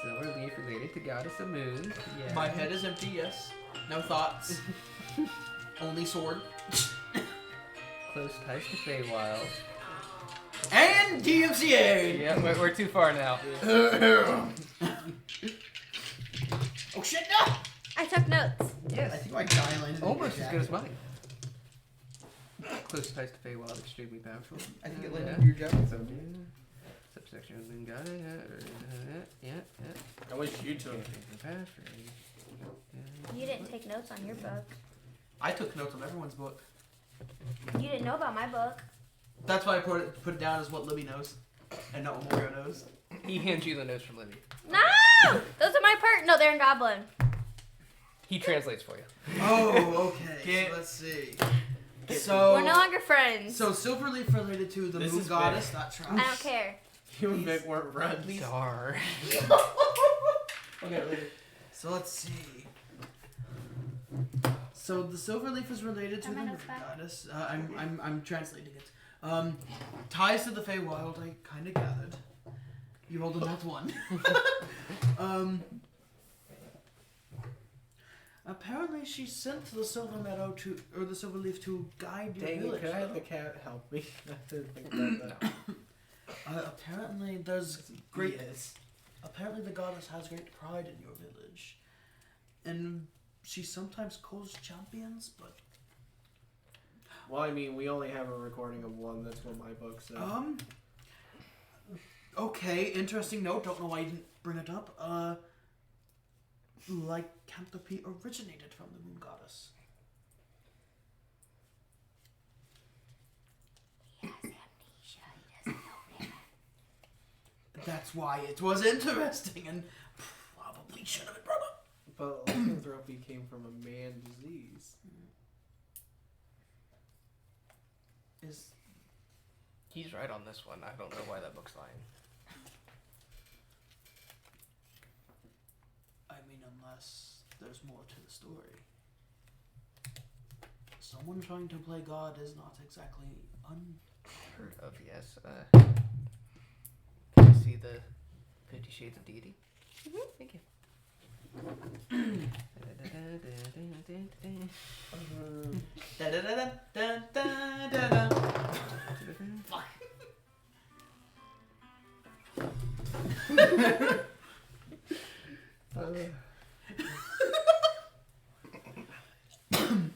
Silver leaf related to goddess of moon. Yeah. My head is empty, yes. No thoughts. Only sword. Close ties to Feywild. And DMCA! Yeah, we're too far now. Oh shit, no! I took notes. I Yes, think my die landed almost in as your good as jacket. mine. Close ties to Feywild, extremely powerful. I think it Yeah. landed in your jacket. So. Subsection of moon goddess. Yeah. I wish you took. You didn't take notes on your book. I took notes on everyone's book. You didn't know about my book. That's why I put it down as what Libby knows, and not what Morio knows. He hands you the notes from Libby. No! Those are my part. No, they're in Goblin. He translates for you. Oh, okay. So let's see. So We're no longer friends. So Silverleaf related to the This moon is goddess. That's right. I don't care. You and Vic weren't friends. Darn. Okay, wait. So let's see. So the Silverleaf is related to Are the my moon notes back? goddess. I'm translating it. Ties to the Feywild. I kind of gathered. You rolled a nat 1. Apparently, she sent the Silver Meadow or the Silverleaf to guide your Dang it, village. could I have though. the cat help me? I didn't think about that. Apparently, there's great. Yes. Apparently, the goddess has great pride in your village, and she sometimes calls champions. But Well, I mean, we only have a recording of one. That's what my book said. okay, interesting note. Don't know why you didn't bring it up. Lycanthropy originated from the moon goddess. That's why it was interesting and probably should have been brought up. But lycanthropy came from a man disease. He's right on this one. I don't know why that book's lying. I mean, unless there's more to the story. Someone trying to play God is not exactly Heard of, yes. Can you see the 50 Shades of Deity? Thank you.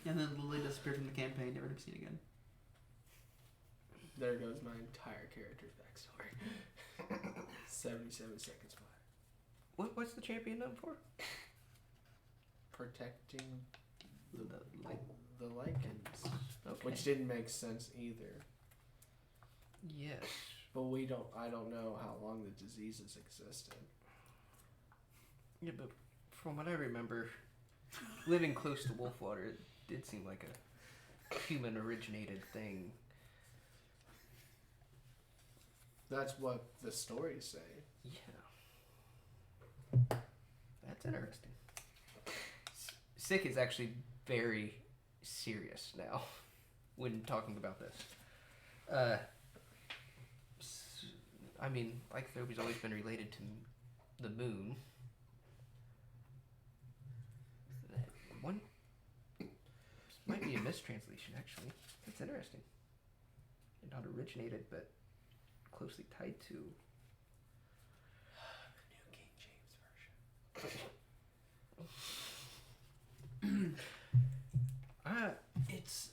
And then Lily disappeared from the campaign, never to be seen again. There goes my entire character's backstory. 77 seconds flat. What's the champion known for? Protecting The the lichens. Okay. Which didn't make sense either. Yes. But I don't know how long the diseases existed. Yeah, but from what I remember, living close to Wolfwater, it did seem like a human-originated thing. That's what the stories say. Yeah. That's interesting. Sick is actually very serious now when talking about this. I mean, lycanthropy's always been related to the moon. One might be a mistranslation, actually. That's interesting. It not originated, but closely tied to. New King James Version. It's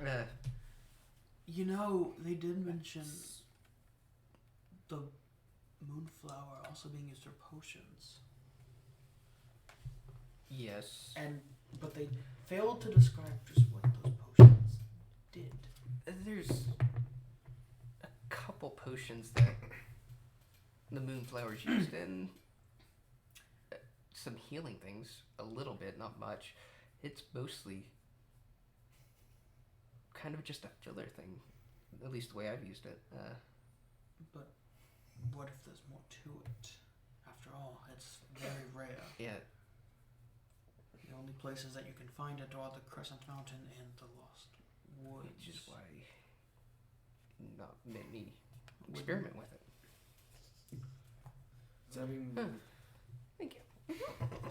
Uh, you know, they did mention the moonflower also being used for potions. yes. But they failed to describe just what those potions did. There's a couple potions that the moonflower's used in. Some healing things, a little bit, not much. It's mostly kind of just a filler thing, at least the way I've used it. But what if there's more to it? After all, it's very rare. Yeah, The only places that you can find it are the Crescent Mountain and the Lost Woods. which is why not many experiment with it. Does that mean? Thank you.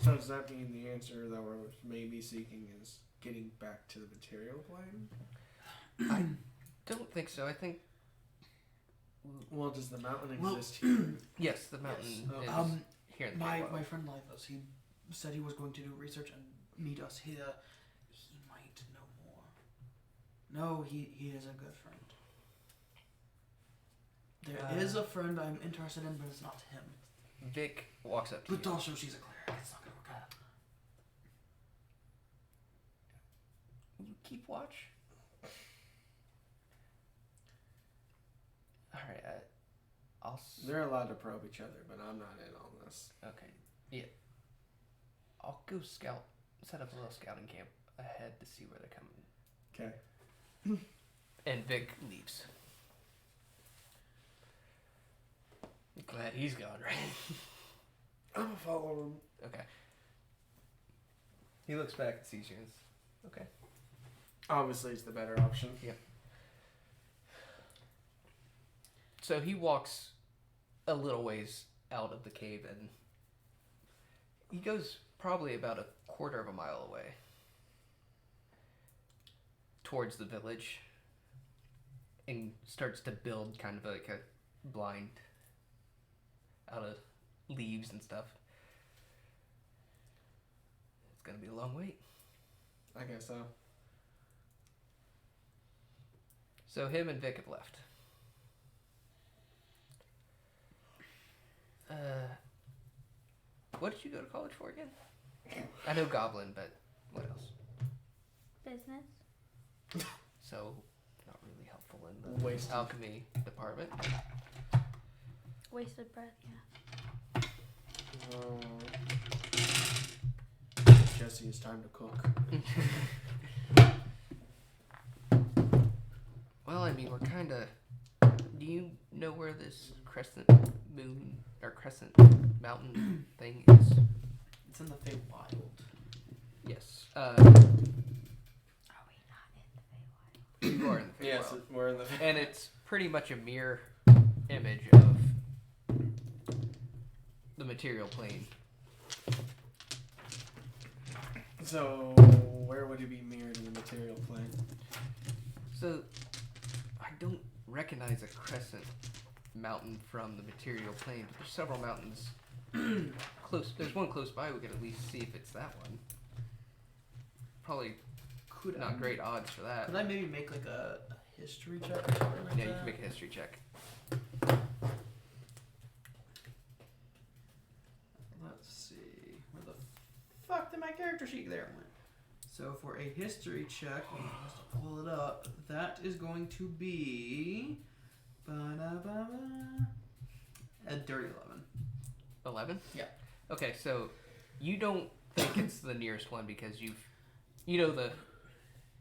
So does that mean the answer that we're maybe seeking is getting back to the material plane? I don't think so. I think Well, does the mountain Well, exist here? yes, the mountain Yes. is here in the My Feywild. friend Livos, he said he was going to do research and meet us here. He might know more. No, he is a good friend. There is a friend I'm interested in, but it's not him. Vic walks up to But you. also, she's a cleric. It's not gonna work out. You keep watch. They're allowed to probe each other, but I'm not in on this. Okay. Yeah. I'll go scout. Set up a little scouting camp ahead to see where they're coming. Okay. And Vic leaves. Glad he's gone, right? I'm gonna follow him. Okay. He looks back and sees you and is, okay. Obviously, it's the better option. Yeah. So he walks a little ways out of the cave and he goes probably about a quarter of a mile away towards the village and starts to build kind of like a blind out of leaves and stuff. It's gonna be a long wait. I guess so. So him and Vic have left. What did you go to college for again? I know Goblin, but what else? Business. So, not really helpful in the Wasted. alchemy department. Wasted breath, yeah. Jesse, it's time to cook. Well, I mean, we're kind of... Do you know where this crescent moon, or crescent mountain thing is? It's in the Feywild. Yes. Are we not in the Feywild? You are in the Feywild. Yes, we're in the. And it's pretty much a mirror image of the material plane. So, where would it be mirrored in the material plane? So, I don't recognize a crescent mountain from the material plane, but there's several mountains close. There's one close by. We could at least see if it's that one. Probably Could not great odds for that. Could I maybe make like a history check or something like Yeah, that? you can make a history check. Let's see. Where the fuck did my character sheet there went? So for a history check, let me just pull it up. That is going to be a dirty 11. 11? Yeah. Okay, so you don't think it's the nearest one because you know the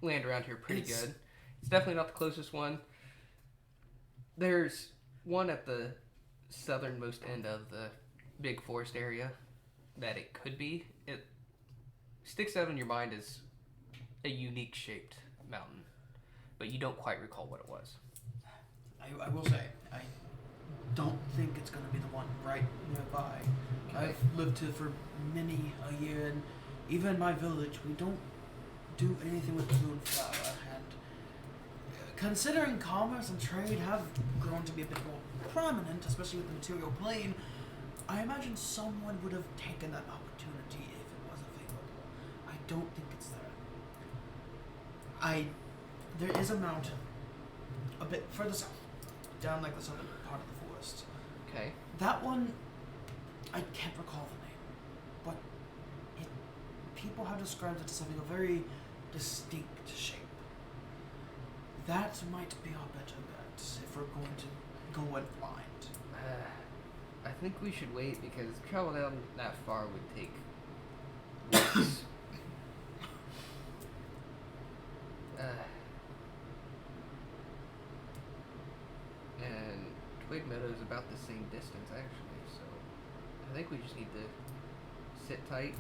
land around here pretty good. It's definitely not the closest one. There's one at the southernmost end of the big forest area that it could be. It sticks out in your mind as a unique shaped mountain, but you don't quite recall what it was. I will say, I don't think it's going to be the one right nearby. Okay. I've lived here for many a year, and even in my village, we don't do anything with moonflower. And considering commerce and trade have grown to be a bit more prominent, especially with the material plane, I imagine someone would have taken that opportunity if it was available. I don't think it's there. There is a mountain a bit further south, down like the southern part of the forest. Okay. That one, I can't recall the name, but people have described it as having a very distinct shape. That might be our better bet if we're going to go in blind. I think we should wait because travel down that far would take weeks. And Twig Meadow is about the same distance actually, so I think we just need to sit tight.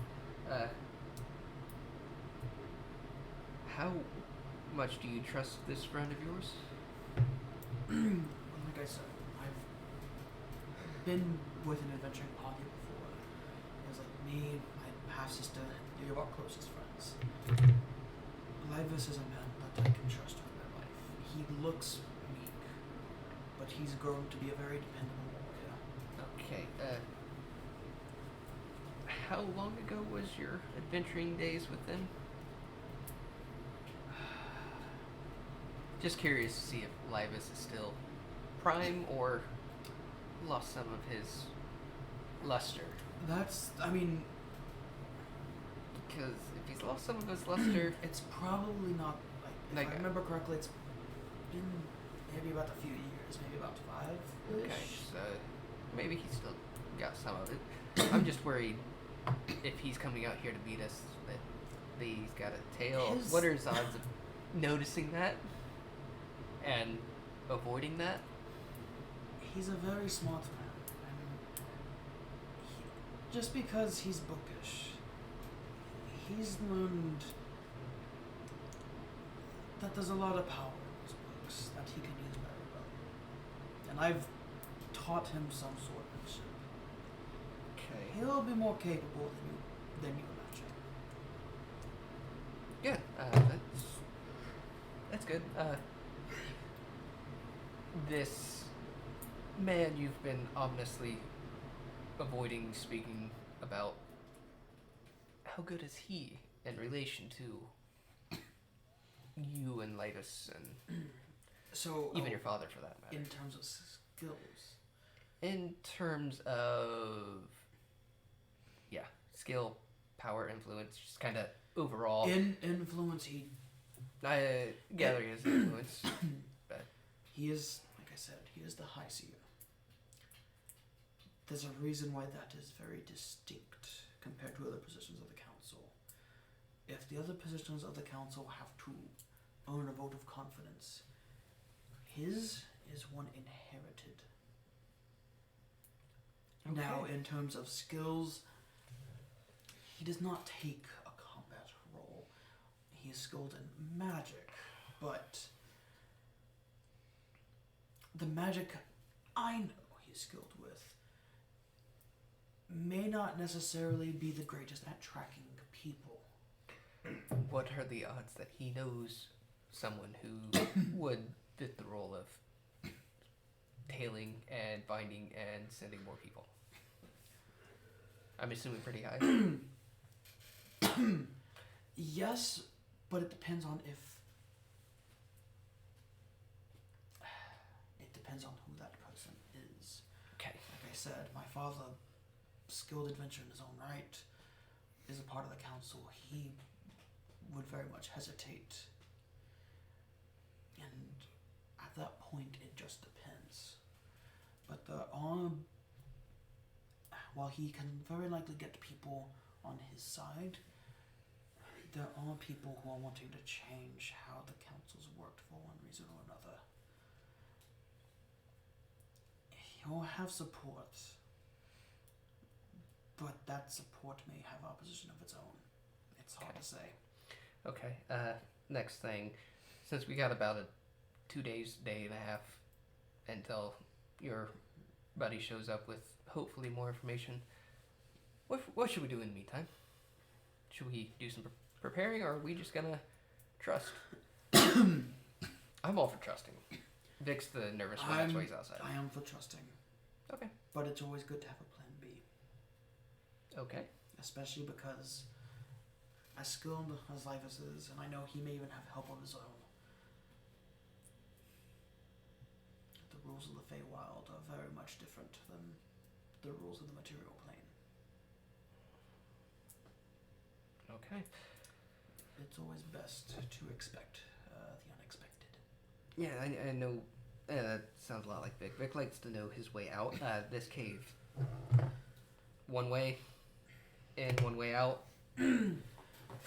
How much do you trust this friend of yours? Like I said, I've been with an adventuring party before. It was like me, my half sister, three of our closest friends. Livus is a man that I can trust with my life. He looks weak, but he's grown to be a very dependable warrior. Okay, how long ago was your adventuring days with them? Just curious to see if Livus is still prime or lost some of his luster. I mean, Because if he's lost some of his luster, it's probably not, if Like- I remember correctly, it's been maybe about a few years, maybe about 5-ish. okay, so maybe he's still got some of it. I'm just worried if he's coming out here to beat us that he's got a tail. His- What are his odds of noticing that and avoiding that? He's a very smart man. I mean, just because he's bookish, he's learned that there's a lot of power in his books that he can use very well. And I've taught him some swordsmanship. Okay. He'll be more capable than you imagine. Yeah, that's good. This man you've been ominously avoiding speaking about, how good is he in relation to you and Litus and So even your father for that matter? in terms of skills, In terms of, yeah, skill, power, influence, just kind of overall. in influence, he I gather his influence. he is, like I said, he is the high seer. There's a reason why that is very distinct compared to other positions of the council. If the other positions of the council have to earn a vote of confidence, his is one inherited. Now, in terms of skills, he does not take a combat role. He is skilled in magic, but the magic I know he's skilled with may not necessarily be the greatest at tracking people. What are the odds that he knows someone who would fit the role of tailing and binding and sending more people? I'm assuming pretty high. Yes, but it depends on if... It depends on who that person is. Okay. Like I said, my father, skilled adventurer in his own right, is a part of the council. He would very much hesitate. And at that point, it just depends. But while he can very likely get people on his side, there are people who are wanting to change how the council's worked for one reason or another. He'll have support, but that support may have opposition of its own. It's hard to say. Okay. Next thing, since we got about a 2 days, day and a half until your buddy shows up with hopefully more information, what should we do in the meantime? Should we do some preparing, or are we just gonna trust? I'm all for trusting. Vic's the nervous one, that's why he's outside. I am for trusting. Okay. But it's always good to have a plan B. Okay. Especially because as skilled as Livus is, and I know he may even have help of his own, the rules of the Feywild are very much different than the rules of the material plane. Okay. It's always best to expect the unexpected. Yeah, I know. That sounds a lot like Vic. Vic likes to know his way out. This cave, one way in, one way out.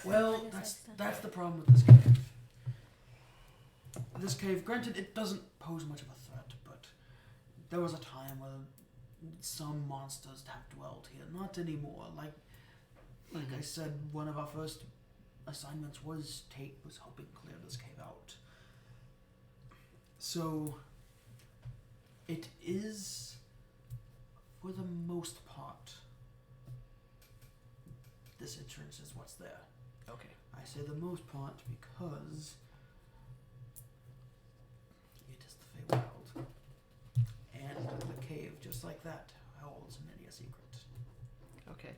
Well, that's the problem with this cave. This cave, granted, it doesn't pose much of a threat, but there was a time where some monsters have dwelled here. Not anymore. Like I said, one of our first assignments was helping clear this cave out. So it is, for the most part, this entrance is what's there. Okay. I say the most part because it is the Feywild. And the cave, just like that, holds many a secret. Okay.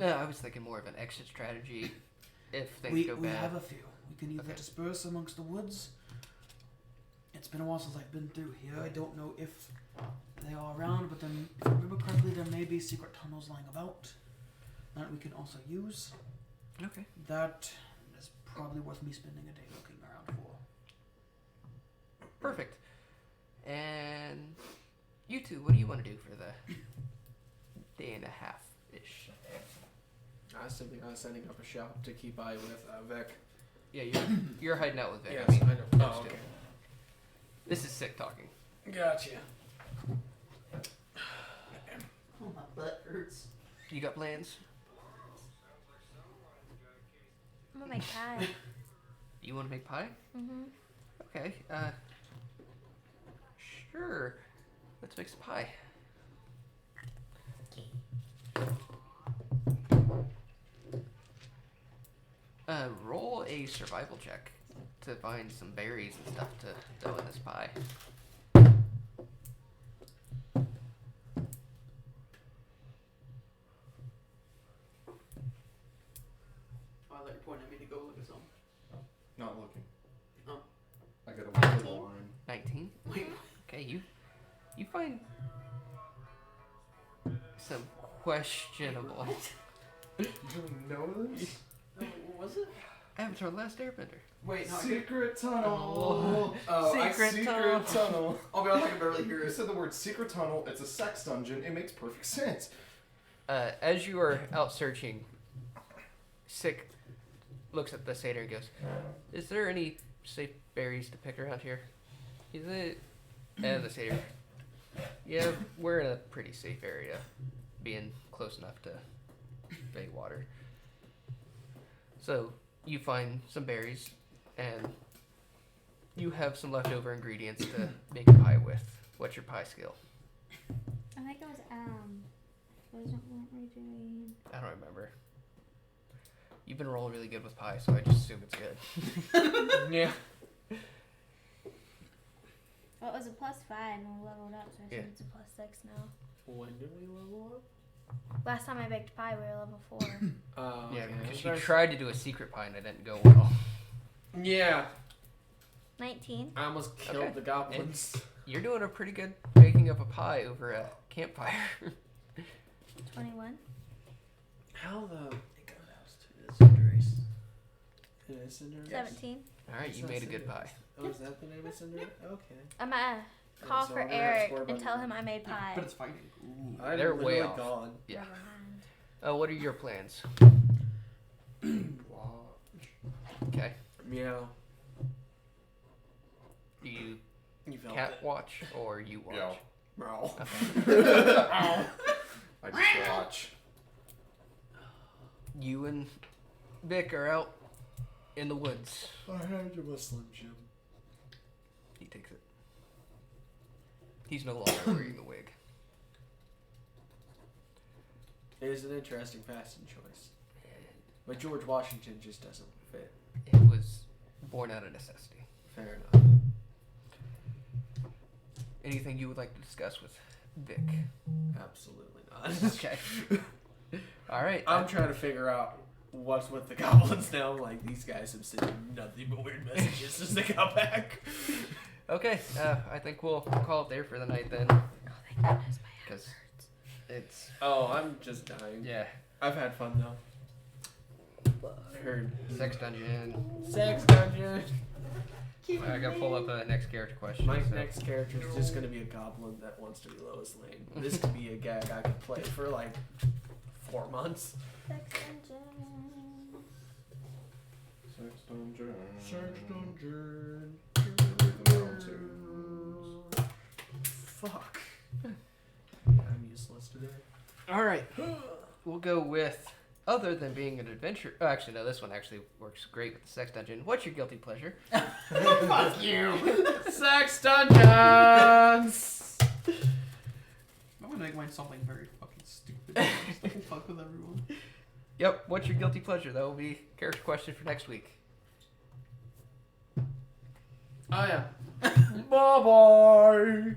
I was thinking more of an exit strategy if things We go bad. have a few. We can either Okay. disperse amongst the woods. It's been a while since I've been through here. I don't know if they are around, but then, if I remember correctly, there may be secret tunnels lying about that we can also use. Okay. That is probably worth me spending a day looking around for. Perfect. And You two, what do you want to do for the day and a half-ish? I was thinking I was setting up a shop to keep eye with Vic. Yeah, you're hiding out with Vic. Yes, I know. those Oh, two. okay. This is sick talking. Gotcha. Oh, my butt hurts. You got plans? I'm gonna make pie. You want to make pie? Okay. Sure. Let's make some pie. Roll a survival check to find some berries and stuff to throw in this pie. Oh, I thought you were pointing at me to go look at some. Not looking. Oh. I got a word line. 19. Wait. Okay, you find some questionable You know this? What was it? Avatar: The Last Airbender. Wait, no. Secret tunnel. Secret tunnel. tunnel. I'll be honest, I can barely hear You it. said the word secret tunnel. It's a sex dungeon. It makes perfect sense. As you are out searching, Sick looks at the satyr and goes, "Is there any safe berries to pick around here?" Is it? And the satyr, "Yeah, we're in a pretty safe area, being close enough to bay water." So you find some berries, and you have some leftover ingredients to make a pie with. What's your pie skill? I think it was wasn't what we're doing. I don't remember. You've been rolling really good with pie, so I just assume it's good. Yeah. Well, it was a +5 and we leveled up, so I Yeah. think it's a +6 now. When did we level up? Last time I baked pie, we were level 4. Yeah, okay. because Sorry. you tried to do a secret pie and it didn't go well. Yeah. 19. I almost killed Okay. the goblins. You're doing a pretty good baking of a pie over a campfire. 21. How the... It goes out to this race. It is Cinderella? 17. Alright, you It's made a not good Cinderella. pie. Oh, is that the name of Cinderella? Okay. I'm gonna call so for I'm gonna have to Eric score and about tell that. him I made pie. But it's fighting. Ooh. I'm They're way literally off. gone. Yeah. Never mind. What are your plans? Okay. Meow. Do you You felt cat it. watch or you watch? Yeah. Meow. Okay. I just watch. You and Vic are out in the woods. I had you a Slim Jim. He takes it. He's no longer wearing the wig. It is an interesting fashion choice. But George Washington just doesn't fit. It was born out of necessity. Fair enough. Anything you would like to discuss with Vic? Absolutely not. Okay. All right. I'm trying to figure out what's with the goblins now. Like, these guys have sent nothing but weird messages since they got back. Okay. I think we'll call it there for the night then. Oh, thank goodness my head Because hurts. it's Oh, I'm just dying. yeah. I've had fun, though. I heard. Sex dungeon. Sex dungeon. I gotta pull up the next character question. My so- next character is just going to be a goblin that wants to be Lois Lane. This could be a gag I could play for like 4 months. Sex engine. Sex dungeon. dungeon. Over the mountains. Fuck. I'm useless today. All right. We'll go with other than being an adventure. Oh, actually, no. This one actually works great with the sex dungeon. What's your guilty pleasure? Fuck you. Sex dungeons. I'm gonna make mine something very fucking stupid. Just to fuck with everyone. Yep. What's your guilty pleasure? That will be character question for next week. Oh yeah. Bye bye.